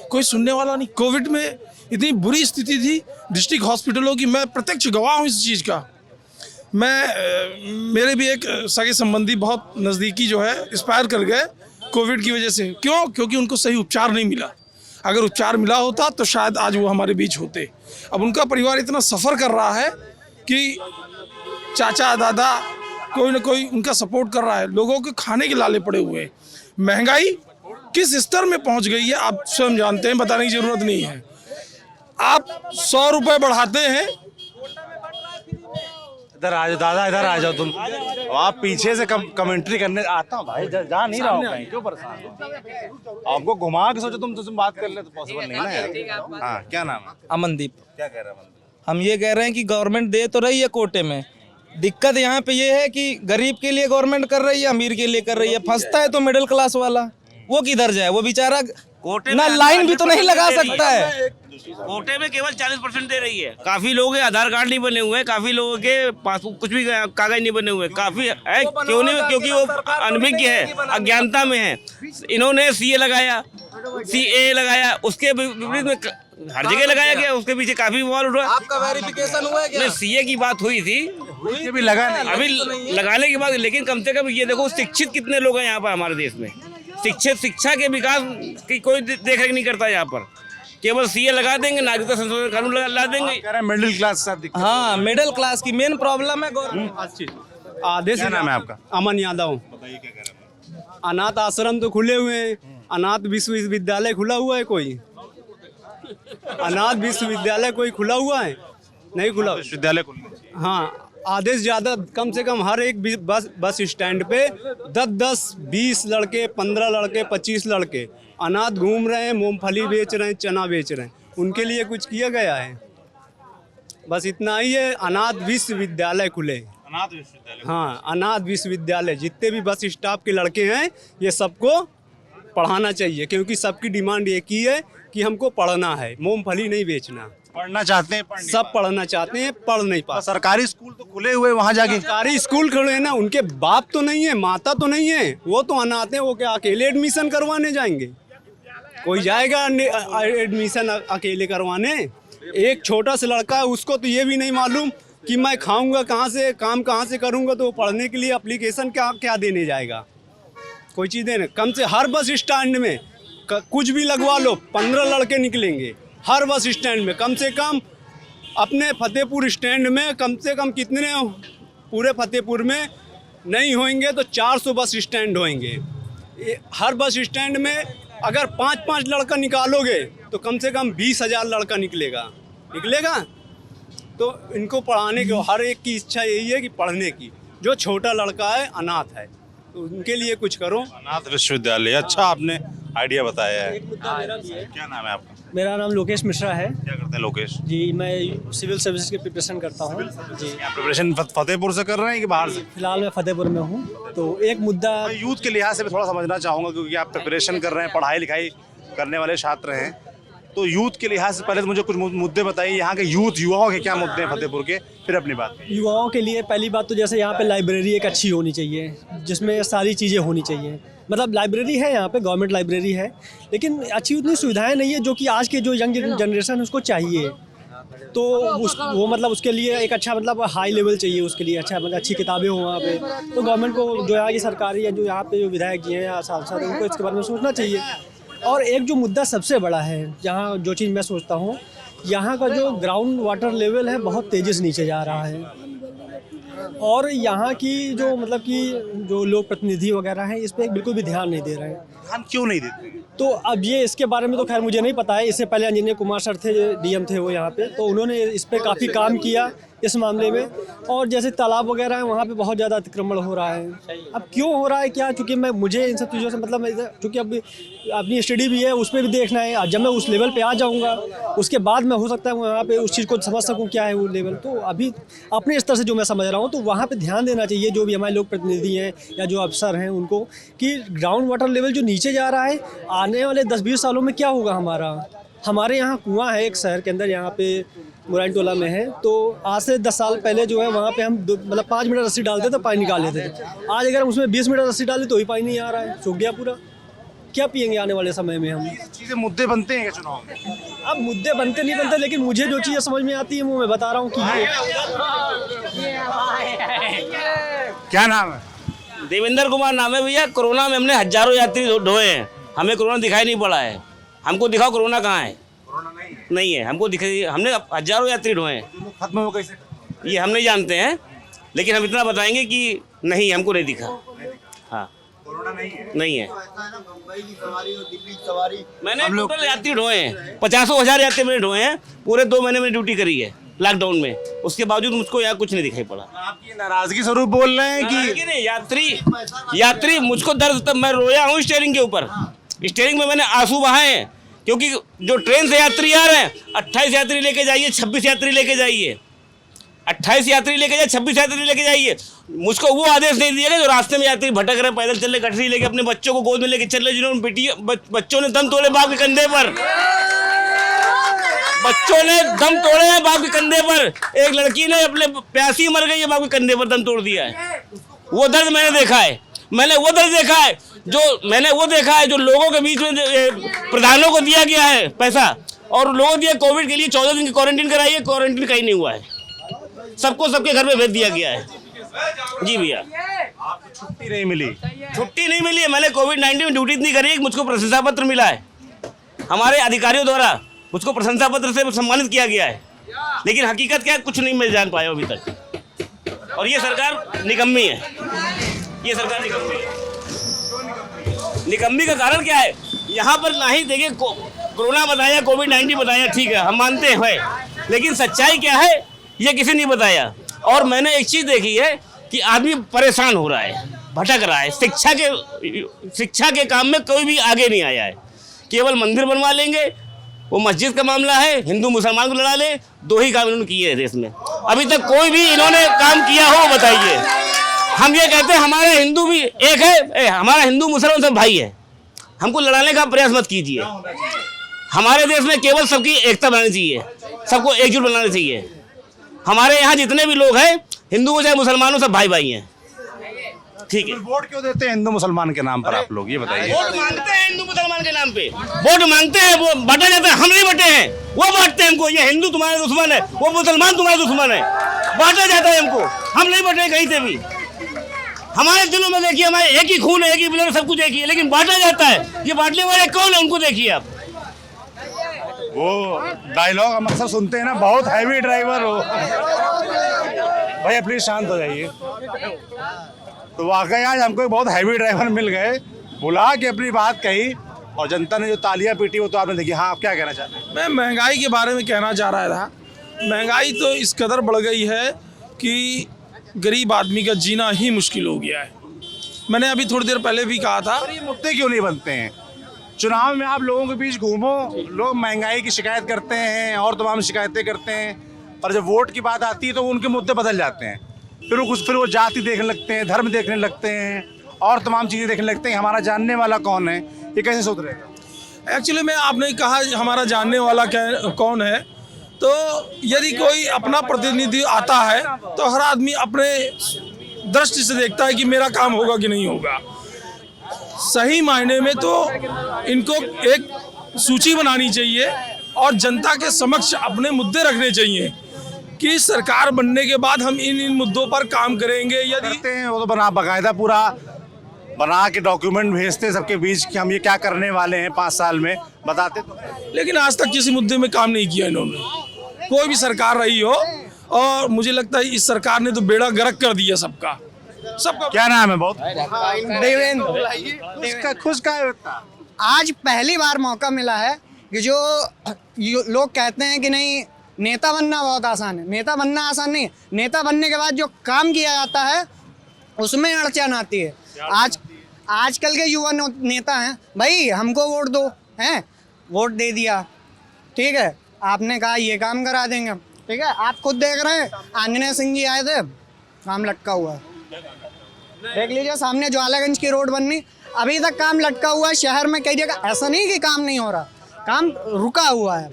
[SPEAKER 9] कोई सुनने वाला नहीं। कोविड में इतनी बुरी स्थिति थी डिस्ट्रिक्ट हॉस्पिटलों की, मैं प्रत्यक्ष गवाह हूँ इस चीज़ का। मेरे भी एक सगे संबंधी बहुत नज़दीकी जो है एक्सपायर कर गए कोविड की वजह से। क्यों? क्योंकि उनको सही उपचार नहीं मिला। अगर उपचार मिला होता तो शायद आज वो हमारे बीच होते। अब उनका परिवार इतना सफ़र कर रहा है कि चाचा दादा कोई ना कोई उनका सपोर्ट कर रहा है। लोगों के खाने के लाले पड़े हुए हैं। महंगाई किस स्तर में पहुंच गई है आप स्वयं जानते हैं, बताने की ज़रूरत नहीं है। आप 100 रुपये बढ़ाते हैं।
[SPEAKER 1] इधर आ जाओ दादा, इधर आ जाओ तुम। आप पीछे से कमेंट्री करने आता हूँ भाई, जा नहीं रहा हूँ कहीं, क्यों परेशान हो? आपको घुमा के सोचो तुम बात कर ले तो पॉसिबल नहीं ना यार। हाँ, क्या नाम है?
[SPEAKER 10] अमनदीप।
[SPEAKER 1] क्या कह रहे हैं अमनदीप?
[SPEAKER 10] हम ये कह रहे हैं कि गवर्नमेंट दे तो रही है कोटे में, दिक्कत यहाँ पे ये है कि गरीब के लिए गवर्नमेंट कर रही है, अमीर के लिए कर रही है। फंसता है तो मिडिल क्लास वाला, वो किधर जाए? वो बेचारा ना लाइन भी तो नहीं लगा सकता है।
[SPEAKER 4] कोटे में केवल 40% दे रही है। काफी लोग आधार कार्ड नहीं बने हुए हैं, काफी लोगों के पासबुक कुछ भी कागज नहीं बने हुए, काफी है। क्यों नहीं? क्योंकि वो अनभिज्ञ है, अज्ञानता में है। इन्होंने सीए लगाया, सीए लगाया, उसके विपरीत में हर जगह लगाया गया, उसके पीछे काफी बवाल उठ रहा है।
[SPEAKER 10] आपका वेरिफिकेशन हुआ क्या?
[SPEAKER 4] सीए की बात हुई थी,
[SPEAKER 1] भी लगा नहीं।
[SPEAKER 4] अभी लगाने की बात, लेकिन कम से कम ये देखो शिक्षित कितने लोग हैं यहाँ पर हमारे देश में। शिक्षा के विकास की कोई देख रेख नहीं करता यहाँ पर। केवल सीए लगा देंगे, नागरिकता संशोधन कानून ला देंगे।
[SPEAKER 1] कह रहे हैं मिडिल क्लास साथ दिखता
[SPEAKER 10] हाँ, मिडिल क्लास की मेन प्रॉब्लम है गवर्नमेंट।
[SPEAKER 7] आधे
[SPEAKER 1] क्या नाम है आपका?
[SPEAKER 7] अमन यादव।
[SPEAKER 1] बताइए क्या कह रहे हैं?
[SPEAKER 7] अनाथ आश्रम तो खुले हुए हैं, अनाथ विश्वविद्यालय खुला हुआ है कोई? अनाथ विश्वविद्यालय कोई खुला हुआ है? नहीं खुला।
[SPEAKER 1] विश्वविद्यालय खुलने चाहिए।
[SPEAKER 7] हाँ, आधे से ज़्यादा कम से कम हर एक बस स्टैंड पे 10-10, 20 लड़के, 15 लड़के, 25 लड़के अनाथ घूम रहे हैं, मूंगफली बेच रहे हैं, चना बेच रहे हैं। उनके लिए कुछ किया गया है? बस इतना ही है। अनाथ विश्वविद्यालय खुले।
[SPEAKER 1] अनाथ विश्वविद्यालय।
[SPEAKER 7] हाँ, अनाथ विश्वविद्यालय जितने भी बस स्टाफ के लड़के हैं, ये सबको पढ़ाना चाहिए, क्योंकि सबकी डिमांड एक ही है कि हमको पढ़ना है, मूंगफली नहीं बेचना।
[SPEAKER 1] पढ़ना चाहते हैं,
[SPEAKER 7] सब पढ़ना चाहते हैं, पढ़ नहीं पाते।
[SPEAKER 1] सरकारी स्कूल तो खुले हुए, वहाँ जाके
[SPEAKER 7] सरकारी स्कूल खुले हैं ना, उनके बाप तो नहीं है, माता तो नहीं है, वो तो अनाथ हैं। वो क्या अकेले एडमिशन करवाने जाएंगे? कोई जाएगा एडमिशन अकेले करवाने? एक छोटा सा लड़का है, उसको तो ये भी नहीं मालूम कि मैं खाऊंगा कहाँ से, काम कहाँ से करूंगा, तो पढ़ने के लिए एप्लीकेशन क्या देने जाएगा? कोई चीज़ देने। कम से हर बस स्टैंड में कुछ भी लगवा लो, 15 लड़के निकलेंगे हर बस स्टैंड में। कम से कम अपने फतेहपुर स्टैंड में कम से कम कितने, पूरे फतेहपुर में नहीं होंगे तो 400 बस स्टैंड होंगे। हर बस स्टैंड में अगर 5-5 लड़का निकालोगे तो कम से कम 20,000 लड़का निकलेगा। तो इनको पढ़ाने की हर एक की इच्छा यही है कि पढ़ने की। जो छोटा लड़का है, अनाथ है, तो उनके लिए कुछ करो।
[SPEAKER 1] अनाथ विश्वविद्यालय, अच्छा आपने आइडिया बताया है। क्या नाम है आपका?
[SPEAKER 9] मेरा नाम लोकेश मिश्रा है
[SPEAKER 1] क्या करते हैं लोकेश
[SPEAKER 9] जी। मैं सिविल सर्विस की प्रिपरेशन करता हूँ जी।
[SPEAKER 1] प्रिपरेशन फतेहपुर से कर रहे हैं कि बाहर से?
[SPEAKER 9] फिलहाल मैं फतेहपुर में हूँ। तो एक मुद्दा
[SPEAKER 1] मैं यूथ के लिहाज से भी थोड़ा समझना चाहूँगा, क्योंकि आप प्रिपरेशन कर रहे हैं, पढ़ाई लिखाई करने वाले छात्र हैं, तो यूथ के लिहाज से पहले तो मुझे कुछ मुद्दे बताइए। यहाँ के युवाओं के क्या मुद्दे हैं फतेहपुर के, फिर अपनी बात।
[SPEAKER 9] युवाओं के लिए पहली बात तो जैसे यहाँ पे लाइब्रेरी एक अच्छी होनी चाहिए, जिसमें सारी चीज़ें होनी चाहिए। मतलब लाइब्रेरी है यहाँ पे, गवर्नमेंट लाइब्रेरी है, लेकिन अच्छी उतनी सुविधाएं नहीं है जो कि आज के जो यंग जनरेशन है उसको चाहिए। तो वो मतलब उसके लिए एक अच्छा मतलब हाई लेवल चाहिए, उसके लिए अच्छा मतलब अच्छी किताबें हों वहाँ पे। तो गवर्नमेंट को जो यहाँ की सरकारी या जो यहाँ पे जो विधायक जी हैं या सांसद हैं, उनको इसके बारे में सोचना चाहिए। और एक जो मुद्दा सबसे बड़ा है, जहाँ जो चीज़ मैं सोचता हूँ, यहाँ का जो ग्राउंड वाटर लेवल है बहुत तेज़ी से नीचे जा रहा है। और यहाँ की जो मतलब कि जो लोग प्रतिनिधि वगैरह हैं, इस पर बिल्कुल भी ध्यान नहीं दे रहे हैं।
[SPEAKER 1] ध्यान क्यों नहीं देते?
[SPEAKER 9] तो अब ये इसके बारे में तो खैर मुझे नहीं पता है। इससे पहले इंजीनियर कुमार सर थे, डीएम थे वो यहाँ पे, तो उन्होंने इस पर काफ़ी काम किया इस मामले में। और जैसे तालाब वगैरह है, वहाँ पे बहुत ज़्यादा अतिक्रमण हो रहा है। अब क्यों हो रहा है क्या, चूँकि मुझे इन सब चीज़ों से मतलब, चूँकि अब अपनी स्टडी भी है, उस पर भी देखना है। जब मैं उस लेवल पे आ जाऊँगा, उसके बाद मैं हो सकता है वहाँ पे उस चीज़ को समझ सकूँ क्या है वो लेवल। तो अभी अपने स्तर से जो मैं समझ रहा हूँ, तो वहाँ पे ध्यान देना चाहिए जो भी हमारे लोग प्रतिनिधि हैं या जो अफसर हैं उनको, कि ग्राउंड वाटर लेवल जो नीचे जा रहा है, आने वाले 10-20 सालों में क्या होगा हमारे यहाँ कुआँ है एक शहर के अंदर, यहाँ पे मुराइन टोला में है। तो आज से 10 साल पहले जो है वहाँ पे हम मतलब 5 मीटर रस्सी डालते तो पानी निकाल लेते थे। आज अगर हम उसमें 20 मीटर रस्सी डालें तो ही पानी नहीं आ रहा है, सूख गया पूरा। क्या पियेंगे आने वाले समय में हम?
[SPEAKER 1] चीज़ें मुद्दे बनते हैं क्या चुनाव में?
[SPEAKER 9] अब मुद्दे बनते नहीं बनते, लेकिन मुझे जो चीज़ें समझ में आती है वो मैं बता रहा हूँ कि
[SPEAKER 1] क्या नाम है?
[SPEAKER 4] देवेंद्र कुमार नाम है भैया। कोरोना में हमने हजारों यात्री ढोए हैं, हमें कोरोना दिखाई नहीं पड़ा है। हमको दिखाओ कोरोना कहाँ है? नहीं है, हमको दिखाई। हमने हजारों यात्री ढोए हैं,
[SPEAKER 1] खत्म हो कैसे?
[SPEAKER 4] ये हम नहीं जानते हैं, लेकिन हम इतना बताएंगे कि नहीं, हमको नहीं दिखा। हाँ,
[SPEAKER 1] कोरोना
[SPEAKER 4] नहीं है। मैंने टोटल यात्री ढोए हैं, 50,000 यात्री मैंने ढोए हैं। पूरे 2 महीने में ड्यूटी करी है लॉकडाउन में, उसके बावजूद मुझको यहाँ कुछ नहीं दिखाई पड़ा।
[SPEAKER 1] आपकी नाराजगी स्वरूप बोल रहे हैं कि
[SPEAKER 4] नहीं, यात्री मुझको दर्द, तब मैं रोया हूँ स्टीयरिंग के ऊपर। स्टीयरिंग में मैंने आंसू बहाए हैं, क्योंकि जो ट्रेन से यात्री आ रहे हैं, 28 यात्री लेके जाइए, 26 यात्री लेके जाइए, 28 यात्री लेके जाइए, 26 यात्री लेके जाइए। मुझको वो आदेश नहीं दिया जो रास्ते में यात्री भटक रहे, पैदल चल रहे, गठरी लेके, अपने बच्चों को गोद में लेके चल रहे, जिन्होंने बच्चों ने दम तोड़े बाप के कंधे पर। बच्चों ने दम तोड़े हैं बाप के कंधे पर। एक लड़की ने अपने प्यासी मर गई है, बाप के कंधे पर दम तोड़ दिया है। वो दर्द मैंने देखा है। मैंने वो देखा है जो लोगों के बीच में प्रधानों को दिया गया है पैसा, और लोगों दिया कोविड के लिए 14 दिन की क्वारंटीन कराई है, क्वारंटीन कहीं नहीं हुआ है, सबको सबके घर में भेज दिया गया है। जी भैया,
[SPEAKER 1] छुट्टी नहीं मिली
[SPEAKER 4] है। मैंने कोविड-19 में ड्यूटी नहीं करी, मुझको प्रशंसा पत्र मिला है हमारे अधिकारियों द्वारा, मुझको प्रशंसा पत्र से सम्मानित किया गया है, लेकिन हकीकत क्या है कुछ नहीं मैं जान पाया अभी तक। और ये सरकार निकम्मी है, ये सरकार निकम्मी है। निकम्मी का कारण क्या है? यहाँ पर ना ही देखिए कोरोना बताया, कोविड-19 बताया, ठीक है हम मानते हैं, लेकिन सच्चाई क्या है ये किसी नहीं बताया। और मैंने एक चीज़ देखी है कि आदमी परेशान हो रहा है, भटक रहा है। शिक्षा के काम में कोई भी आगे नहीं आया है, केवल मंदिर बनवा लेंगे, वो मस्जिद का मामला है, हिंदू मुसलमान को लड़ा ले, 2 ही काम इन्होंने किए हैं देश में। अभी तक कोई भी इन्होंने काम किया हो बताइए। हम ये कहते हैं हमारे हिंदू भी एक है, हमारा हिंदू मुसलमान सब भाई है, हमको लड़ाने का प्रयास मत कीजिए। हमारे देश में केवल सबकी एकता बनानी चाहिए, सबको एकजुट बनाना चाहिए। हमारे यहाँ जितने भी लोग हैं, हिंदू हो चाहे मुसलमान हो, सब भाई भाई हैं, ठीक है।
[SPEAKER 1] वोट क्यों देते हैं हिंदू मुसलमान के नाम पर आप लोग, ये बताइए।
[SPEAKER 4] वोट मांगते हैं हिंदू मुसलमान के नाम पे, वोट मांगते हैं, वो बांटा जाता है। हम नहीं बटे हैं, वो बांटते हैं हमको। ये हिंदू तुम्हारे दुश्मन है, वो मुसलमान तुम्हारे दुश्मन है, बांटा जाता है हमको। हम नहीं बटे कहीं से भी। हमारे दिलों में देखिए हमारे एक ही खून है, एक ही ब्लड, सब कुछ एक ही है, लेकिन बांटा जाता है। ये बांटने वाले कौन है उनको देखिए आप।
[SPEAKER 1] वो डायलॉग हम अक्सर सुनते हैं ना, बहुत हैवी ड्राइवर हो। भैया प्लीज शांत हो जाइए। तो वाकई आज हमको एक बहुत हैवी ड्राइवर मिल गए, बुला के अपनी बात कही, और जनता ने जो तालियां पीटी वो तो आपने देखी। हाँ, आप क्या कहना चाहते हैं?
[SPEAKER 10] मैं महंगाई के बारे में कहना चाह रहा था। महंगाई तो इस कदर बढ़ गई है कि गरीब आदमी का जीना ही मुश्किल हो गया है। मैंने अभी थोड़ी देर पहले भी कहा था।
[SPEAKER 1] ये मुद्दे क्यों नहीं बनते हैं? चुनाव में आप लोगों के बीच घूमो, लोग महंगाई की शिकायत करते हैं और तमाम शिकायतें करते हैं, पर जब वोट की बात आती है तो उनके मुद्दे बदल जाते हैं। फिर वो जाति देखने लगते हैं, धर्म देखने लगते हैं, और तमाम चीज़ें देखने लगते हैं। हमारा जानने वाला कौन है, ये कैसे सुधरेगा?
[SPEAKER 10] एक्चुअली में आपने कहा हमारा जानने वाला कौन है, तो यदि कोई अपना प्रतिनिधि आता है तो हर आदमी अपने दृष्टि से देखता है कि मेरा काम होगा कि नहीं होगा। सही मायने में तो इनको एक सूची बनानी चाहिए और जनता के समक्ष अपने मुद्दे रखने चाहिए कि सरकार बनने के बाद हम इन मुद्दों पर काम करेंगे। यदि
[SPEAKER 1] करते हैं वो तो बाकायदा पूरा बना के डॉक्यूमेंट भेजते हैं सबके बीच कि हम ये क्या करने वाले हैं 5 साल में, बताते तो हैं।
[SPEAKER 10] लेकिन आज तक किसी मुद्दे में काम नहीं किया इन्होंने, कोई भी सरकार रही हो। और मुझे लगता है इस सरकार ने तो बेड़ा गर्क कर दिया सबका।
[SPEAKER 1] क्या नाम है? बहुत
[SPEAKER 7] देवेंद्र। खुश का है आज पहली बार मौका मिला है कि जो लोग कहते हैं कि नहीं नेता बनना बहुत आसान है। नेता बनना आसान नहीं, नेता बनने के बाद जो काम किया जाता है उसमें अड़चन आती है। आजकल के युवा नेता हैं, भाई हमको वोट दो, हैं वोट दे दिया, ठीक है, आपने कहा ये काम करा देंगे, ठीक है। आप खुद देख रहे हैं, आंजनेय सिंह जी आए थे, काम लटका हुआ है। देख लीजिए सामने ज्वालागंज की रोड बननी, अभी तक काम लटका हुआ है। शहर में कई जगह ऐसा नहीं कि काम नहीं हो रहा, काम रुका हुआ है।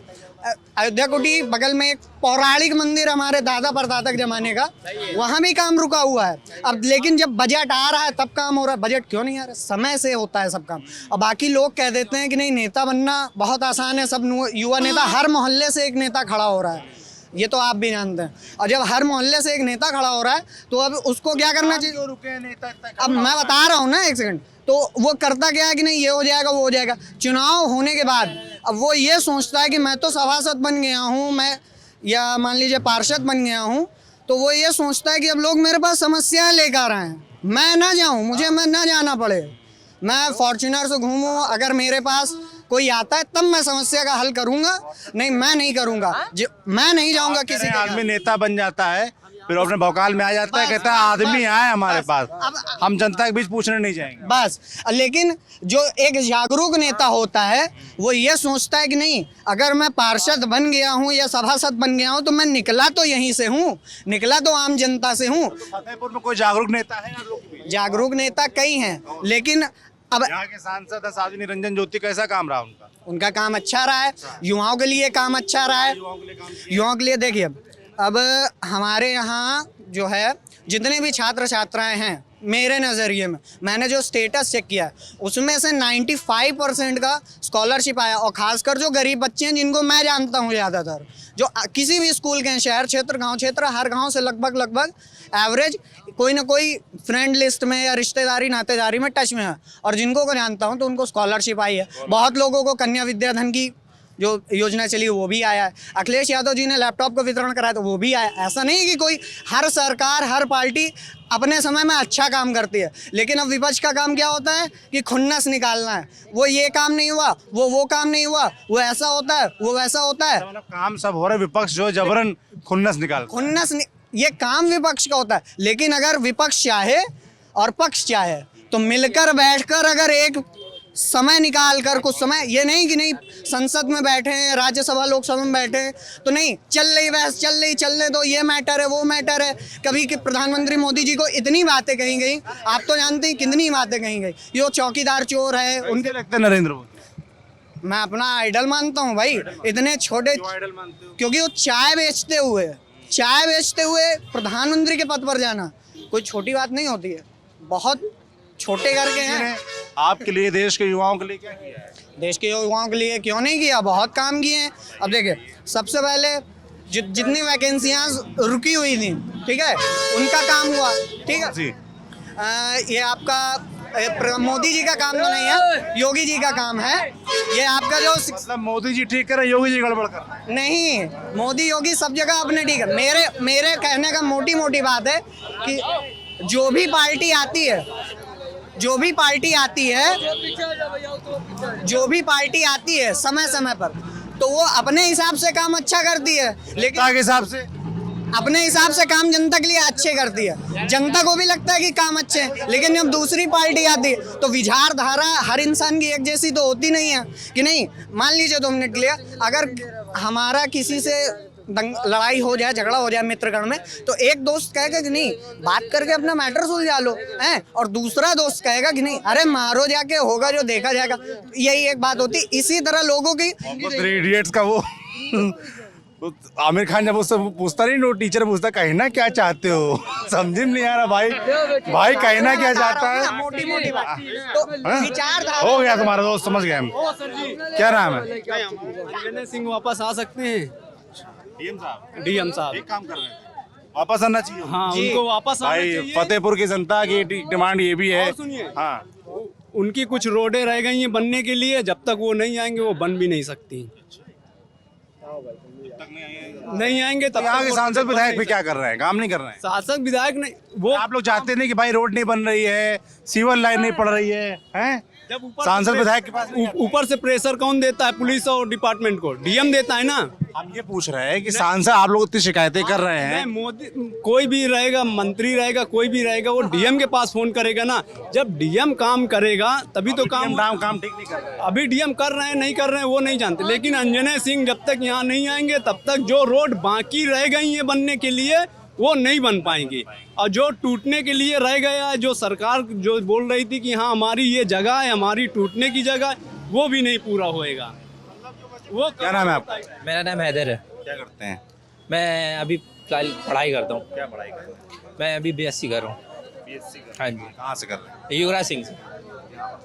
[SPEAKER 7] अयोध्या कुटी बगल में एक पौराणिक मंदिर हमारे दादा परदादा के जमाने का, वहाँ भी काम रुका हुआ है। अब लेकिन जब बजट आ रहा है तब काम हो रहा है। बजट क्यों नहीं आ रहा? समय से होता है सब काम। और बाकी लोग कह देते हैं कि नहीं नेता बनना बहुत आसान है, सब युवा नेता, हर मोहल्ले से एक नेता खड़ा हो रहा है, ये तो आप भी जानते हैं। और जब हर मोहल्ले से एक नेता खड़ा हो रहा है तो अब उसको क्या करना चाहिए? रुके नेता, अब मैं बता रहा हूँ ना, एक सेकंड। तो वो करता क्या है कि नहीं ये हो जाएगा वो हो जाएगा। चुनाव होने के बाद अब वो ये सोचता है कि मैं तो सभासद बन गया हूँ, मैं या मान लीजिए पार्षद बन गया हूँ, तो वो ये सोचता है कि अब लोग मेरे पास समस्याएं लेकर आए हैं, मैं ना जाऊँ, मैं ना जाना पड़े, मैं फॉर्च्यूनर से घूमूँ, अगर मेरे पास कोई आता है तब मैं समस्या का हल करूंगा, नहीं मैं नहीं करूंगा। मैं नहीं जाऊंगा किसी के।
[SPEAKER 1] आदमी नेता बन जाता है, फिर अपने भौकाल में आ जाता है, कहता है आदमी आए हमारे पास, हम जनता के बीच पूछने नहीं जाएंगे
[SPEAKER 7] बस। लेकिन जो एक जागरूक नेता होता है वो ये सोचता है कि नहीं अगर मैं पार्षद बन गया हूँ या सभासद बन गया हूँ तो मैं निकला तो यहीं से हूँ, निकला तो आम जनता से हूँ।
[SPEAKER 1] फतेहपुर में कोई जागरूक नेता है?
[SPEAKER 7] जागरूक नेता कई हैं, लेकिन अब
[SPEAKER 1] यहाँ के सांसद साध्वी निरंजन ज्योति कैसा काम रहा उनका?
[SPEAKER 7] उनका काम अच्छा रहा है, युवाओं के लिए काम अच्छा रहा है। युवाओं के लिए देखिए, अब हमारे यहाँ जो है जितने भी छात्र छात्राएं हैं, मेरे नज़रिए में मैंने जो स्टेटस चेक किया है उसमें से 95% का स्कॉलरशिप आया। और ख़ासकर जो गरीब बच्चे हैं जिनको मैं जानता हूँ, ज़्यादातर जो किसी भी स्कूल के हैं, शहर क्षेत्र गांव क्षेत्र, हर गांव से लगभग एवरेज कोई ना कोई फ्रेंड लिस्ट में या रिश्तेदारी नातेदारी में टच में है। और जिनको को जानता हूँ तो उनको स्कॉलरशिप आई है। बहुत लोगों को कन्या विद्याधन की जो योजना चली वो भी आया है। अखिलेश यादव जी ने लैपटॉप का वितरण कराया तो वो भी आया। ऐसा नहीं कि कोई हर सरकार हर पार्टी अपने समय में अच्छा काम करती है, लेकिन अब विपक्ष का काम क्या होता है कि खुन्नस निकालना है। वो ये काम नहीं हुआ, वो काम नहीं हुआ, वो ऐसा होता है, वो वैसा होता है।
[SPEAKER 1] मतलब काम सब हो रहा है, विपक्ष जो जबरन खुन्नस
[SPEAKER 7] ये काम विपक्ष का होता है। लेकिन अगर विपक्ष चाहे और पक्ष चाहे तो मिलकर बैठकर अगर एक समय निकाल कर कुछ समय, ये नहीं कि नहीं संसद में बैठे हैं, राज्यसभा लोकसभा में बैठे हैं तो नहीं चल रही बहस, चलने दो, ये मैटर है वो मैटर है। कभी कि प्रधानमंत्री मोदी जी को इतनी बातें कही गई, आप तो जानते हैं कितनी बातें कही गई। ये चौकीदार चोर है,
[SPEAKER 1] उनके लगते हैं नरेंद्र मोदी।
[SPEAKER 7] मैं अपना आइडल मानता हूँ भाई। इतने छोटे, क्योंकि वो चाय बेचते हुए प्रधानमंत्री के पद पर जाना कोई छोटी बात नहीं होती है। बहुत छोटे करके हैं।
[SPEAKER 1] आपके लिए, देश के युवाओं के लिए क्या किया है?
[SPEAKER 7] देश के युवाओं के लिए क्यों नहीं किया, बहुत काम किए हैं। अब देखिए, सबसे पहले जितनी वैकेंसियां रुकी हुई थी, ठीक है, उनका काम हुआ, ठीक है। ये आपका मोदी जी का काम तो नहीं है, योगी जी का काम है। ये आपका जो
[SPEAKER 1] मतलब मोदी जी ठीक कर रहे, योगी जी गड़बड़ कर रहे?
[SPEAKER 7] नहीं, मोदी योगी सब जगह अपने ठीक है। मेरे कहने का मोटी बात है कि जो भी पार्टी आती है समय पर, तो वो अपने हिसाब से काम अच्छा करती है, लेकिन अपने हिसाब से काम जनता के लिए अच्छे करती है। जनता को भी लगता है कि काम अच्छे हैं, लेकिन जब दूसरी पार्टी आती है तो विचारधारा हर इंसान की एक जैसी तो होती नहीं है कि नहीं। मान लीजिए 2 मिनट के लिए अगर हमारा किसी से लड़ाई हो जाए, झगड़ा हो जाए मित्रगण में, तो एक दोस्त कहेगा कि नहीं बात करके अपना मैटर सुलझा लो, हैं, और दूसरा दोस्त कहेगा कि नहीं अरे मारो जाके, होगा जो देखा जाएगा। यही एक बात होती। इसी तरह लोगों की
[SPEAKER 1] थ्री इडियट्स का वो आमिर खान जब उससे पूछता नहीं, वो टीचर पूछता कहना क्या चाहते हो, समझ में नहीं आ रहा भाई कहना क्या चाहता है।
[SPEAKER 7] मोटी बात तो विचारधारा
[SPEAKER 1] हो गया तुम्हारा दोस्त, समझ गए हम। क्या नाम है?
[SPEAKER 6] अंजने सिंह वापस आ सकते हैं। डीएम साहब
[SPEAKER 1] एक काम कर रहे हैं, वापस आना चाहिए।
[SPEAKER 6] हाँ, उनको वापस आना
[SPEAKER 1] भाई
[SPEAKER 6] चाहिए।
[SPEAKER 1] फतेहपुर की जनता की डिमांड ये भी है।
[SPEAKER 6] सुनिए,
[SPEAKER 1] हाँ,
[SPEAKER 6] उनकी कुछ रोडें रह गई हैं बनने के लिए, जब तक वो नहीं आएंगे वो बन भी नहीं सकती। नहीं आएंगे तब
[SPEAKER 1] यहाँ के सांसद विधायक भी क्या कर रहे हैं? काम नहीं कर रहे हैं।
[SPEAKER 6] शासक विधायक नहीं, वो
[SPEAKER 1] आप लोग चाहते नहीं कि भाई रोड नहीं बन रही है, सीवर लाइन नहीं पड़ रही है, हैं?
[SPEAKER 6] जब
[SPEAKER 1] सांसद विधायक के पास
[SPEAKER 6] ऊपर से प्रेशर कौन देता है? पुलिस और डिपार्टमेंट को डीएम देता है ना।
[SPEAKER 1] हम ये पूछ रहे हैं कि सांसद आप लोग इतनी शिकायतें कर रहे हैं,
[SPEAKER 6] मोदी कोई भी रहेगा, मंत्री रहेगा, कोई भी रहेगा, वो डीएम के पास फोन करेगा ना। जब डीएम काम करेगा तभी तो काम
[SPEAKER 1] ठीक नहीं कर रहे हैं।
[SPEAKER 6] अभी डीएम कर रहे हैं नहीं कर रहे हैं वो नहीं जानते, लेकिन अंजने सिंह जब तक यहाँ नहीं आएंगे तब तक जो रोड बाकी रह गई है बनने के लिए वो नहीं बन पाएंगी। और जो टूटने के लिए रह गया, जो सरकार जो बोल रही थी कि हाँ हमारी ये जगह है, हमारी टूटने की जगह, वो भी नहीं पूरा होएगा। वो
[SPEAKER 1] क्या नाम है आपका?
[SPEAKER 13] मेरा नाम हैदर है।
[SPEAKER 1] क्या करते हैं?
[SPEAKER 13] मैं अभी फिलहाल पढ़ाई करता हूँ।
[SPEAKER 1] क्या पढ़ाई कर रहे हैं?
[SPEAKER 13] मैं अभी बीएससी कर रहा हूँ। हाँ जी।
[SPEAKER 1] कहाँ से कर रहे हैं?
[SPEAKER 13] युवराज सिंह से।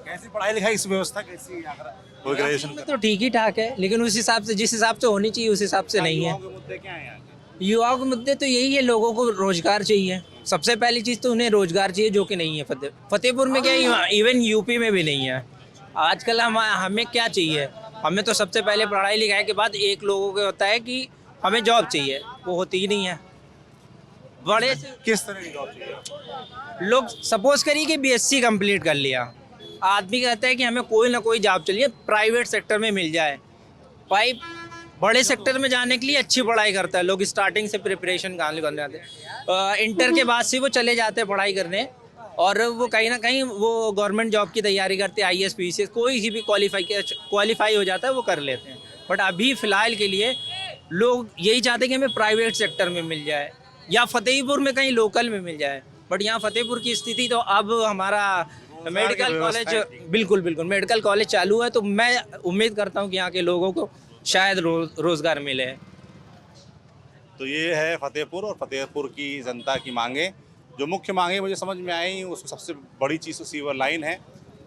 [SPEAKER 1] कैसी पढ़ाई लिखाई, इस व्यवस्था कैसी? कोई ग्रेजुएशन
[SPEAKER 13] तो ठीक ही ठाक है, लेकिन उस हिसाब से जिस हिसाब से होनी चाहिए उस हिसाब से नहीं है।
[SPEAKER 1] मुद्दे क्या हैं?
[SPEAKER 13] युवाओं के मुद्दे तो यही है, लोगों को रोजगार चाहिए। सबसे पहली चीज़ तो उन्हें रोजगार चाहिए, जो कि नहीं है फतेहपुर में। क्या इवन यूपी में भी नहीं है आजकल। हमें क्या चाहिए? हमें तो सबसे पहले पढ़ाई लिखाई के बाद एक लोगों को होता है कि हमें जॉब चाहिए, वो होती ही नहीं है। बड़े
[SPEAKER 1] किस तरह की जॉब चाहिए?
[SPEAKER 13] लोग सपोज करिए कि बीएससी कंप्लीट कर लिया, आदमी कहता है कि हमें कोई ना कोई जॉब चाहिए, प्राइवेट सेक्टर में मिल जाए। भाई बड़े सेक्टर में जाने के लिए अच्छी पढ़ाई करता है, लोग स्टार्टिंग से प्रिपरेशन करने जाते हैं, इंटर के बाद से वो चले जाते हैं पढ़ाई करने, और वो कहीं ना कहीं वो गवर्नमेंट जॉब की तैयारी करते हैं, IAS PCS कोई सी भी क्वालिफाई हो जाता है वो कर लेते हैं। बट अभी फ़िलहाल के लिए लोग यही चाहते हैं कि हमें प्राइवेट सेक्टर में मिल जाए या फतेहपुर में कहीं लोकल में मिल जाए। बट यहाँ फतेहपुर की स्थिति तो अब हमारा मेडिकल कॉलेज बिल्कुल बिल्कुल मेडिकल कॉलेज चालू है, तो मैं उम्मीद करता हूँ कि यहाँ के लोगों को शायद रोजगार मिले।
[SPEAKER 1] तो ये है फतेहपुर और फतेहपुर की जनता की मांगे। जो मुख्य मांगे मुझे समझ में आई, उसमें सबसे बड़ी चीज़ तो सीवर लाइन है।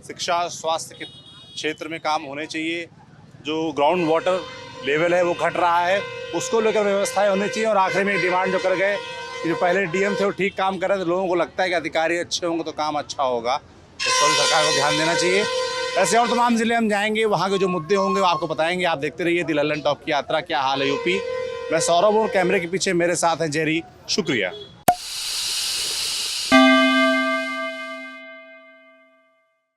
[SPEAKER 1] शिक्षा स्वास्थ्य के क्षेत्र में काम होने चाहिए। जो ग्राउंड वाटर लेवल है वो घट रहा है, उसको लेकर व्यवस्थाएं होनी चाहिए। और आखिर में डिमांड जो कर गए कि जो पहले डीएम थे वो ठीक काम कर रहे थे, लोगों को लगता है कि अधिकारी अच्छे होंगे तो काम अच्छा होगा, तो इस पर सरकार को ध्यान देना चाहिए। ऐसे और तमाम ज़िले हम जाएंगे, वहाँ के जो मुद्दे होंगे वो आपको बताएंगे। आप देखते रहिए दी लल्लन टॉप की यात्रा, क्या हाल है यूपी। मैं सौरभ और कैमरे के पीछे मेरे साथ हैं जेरी। शुक्रिया।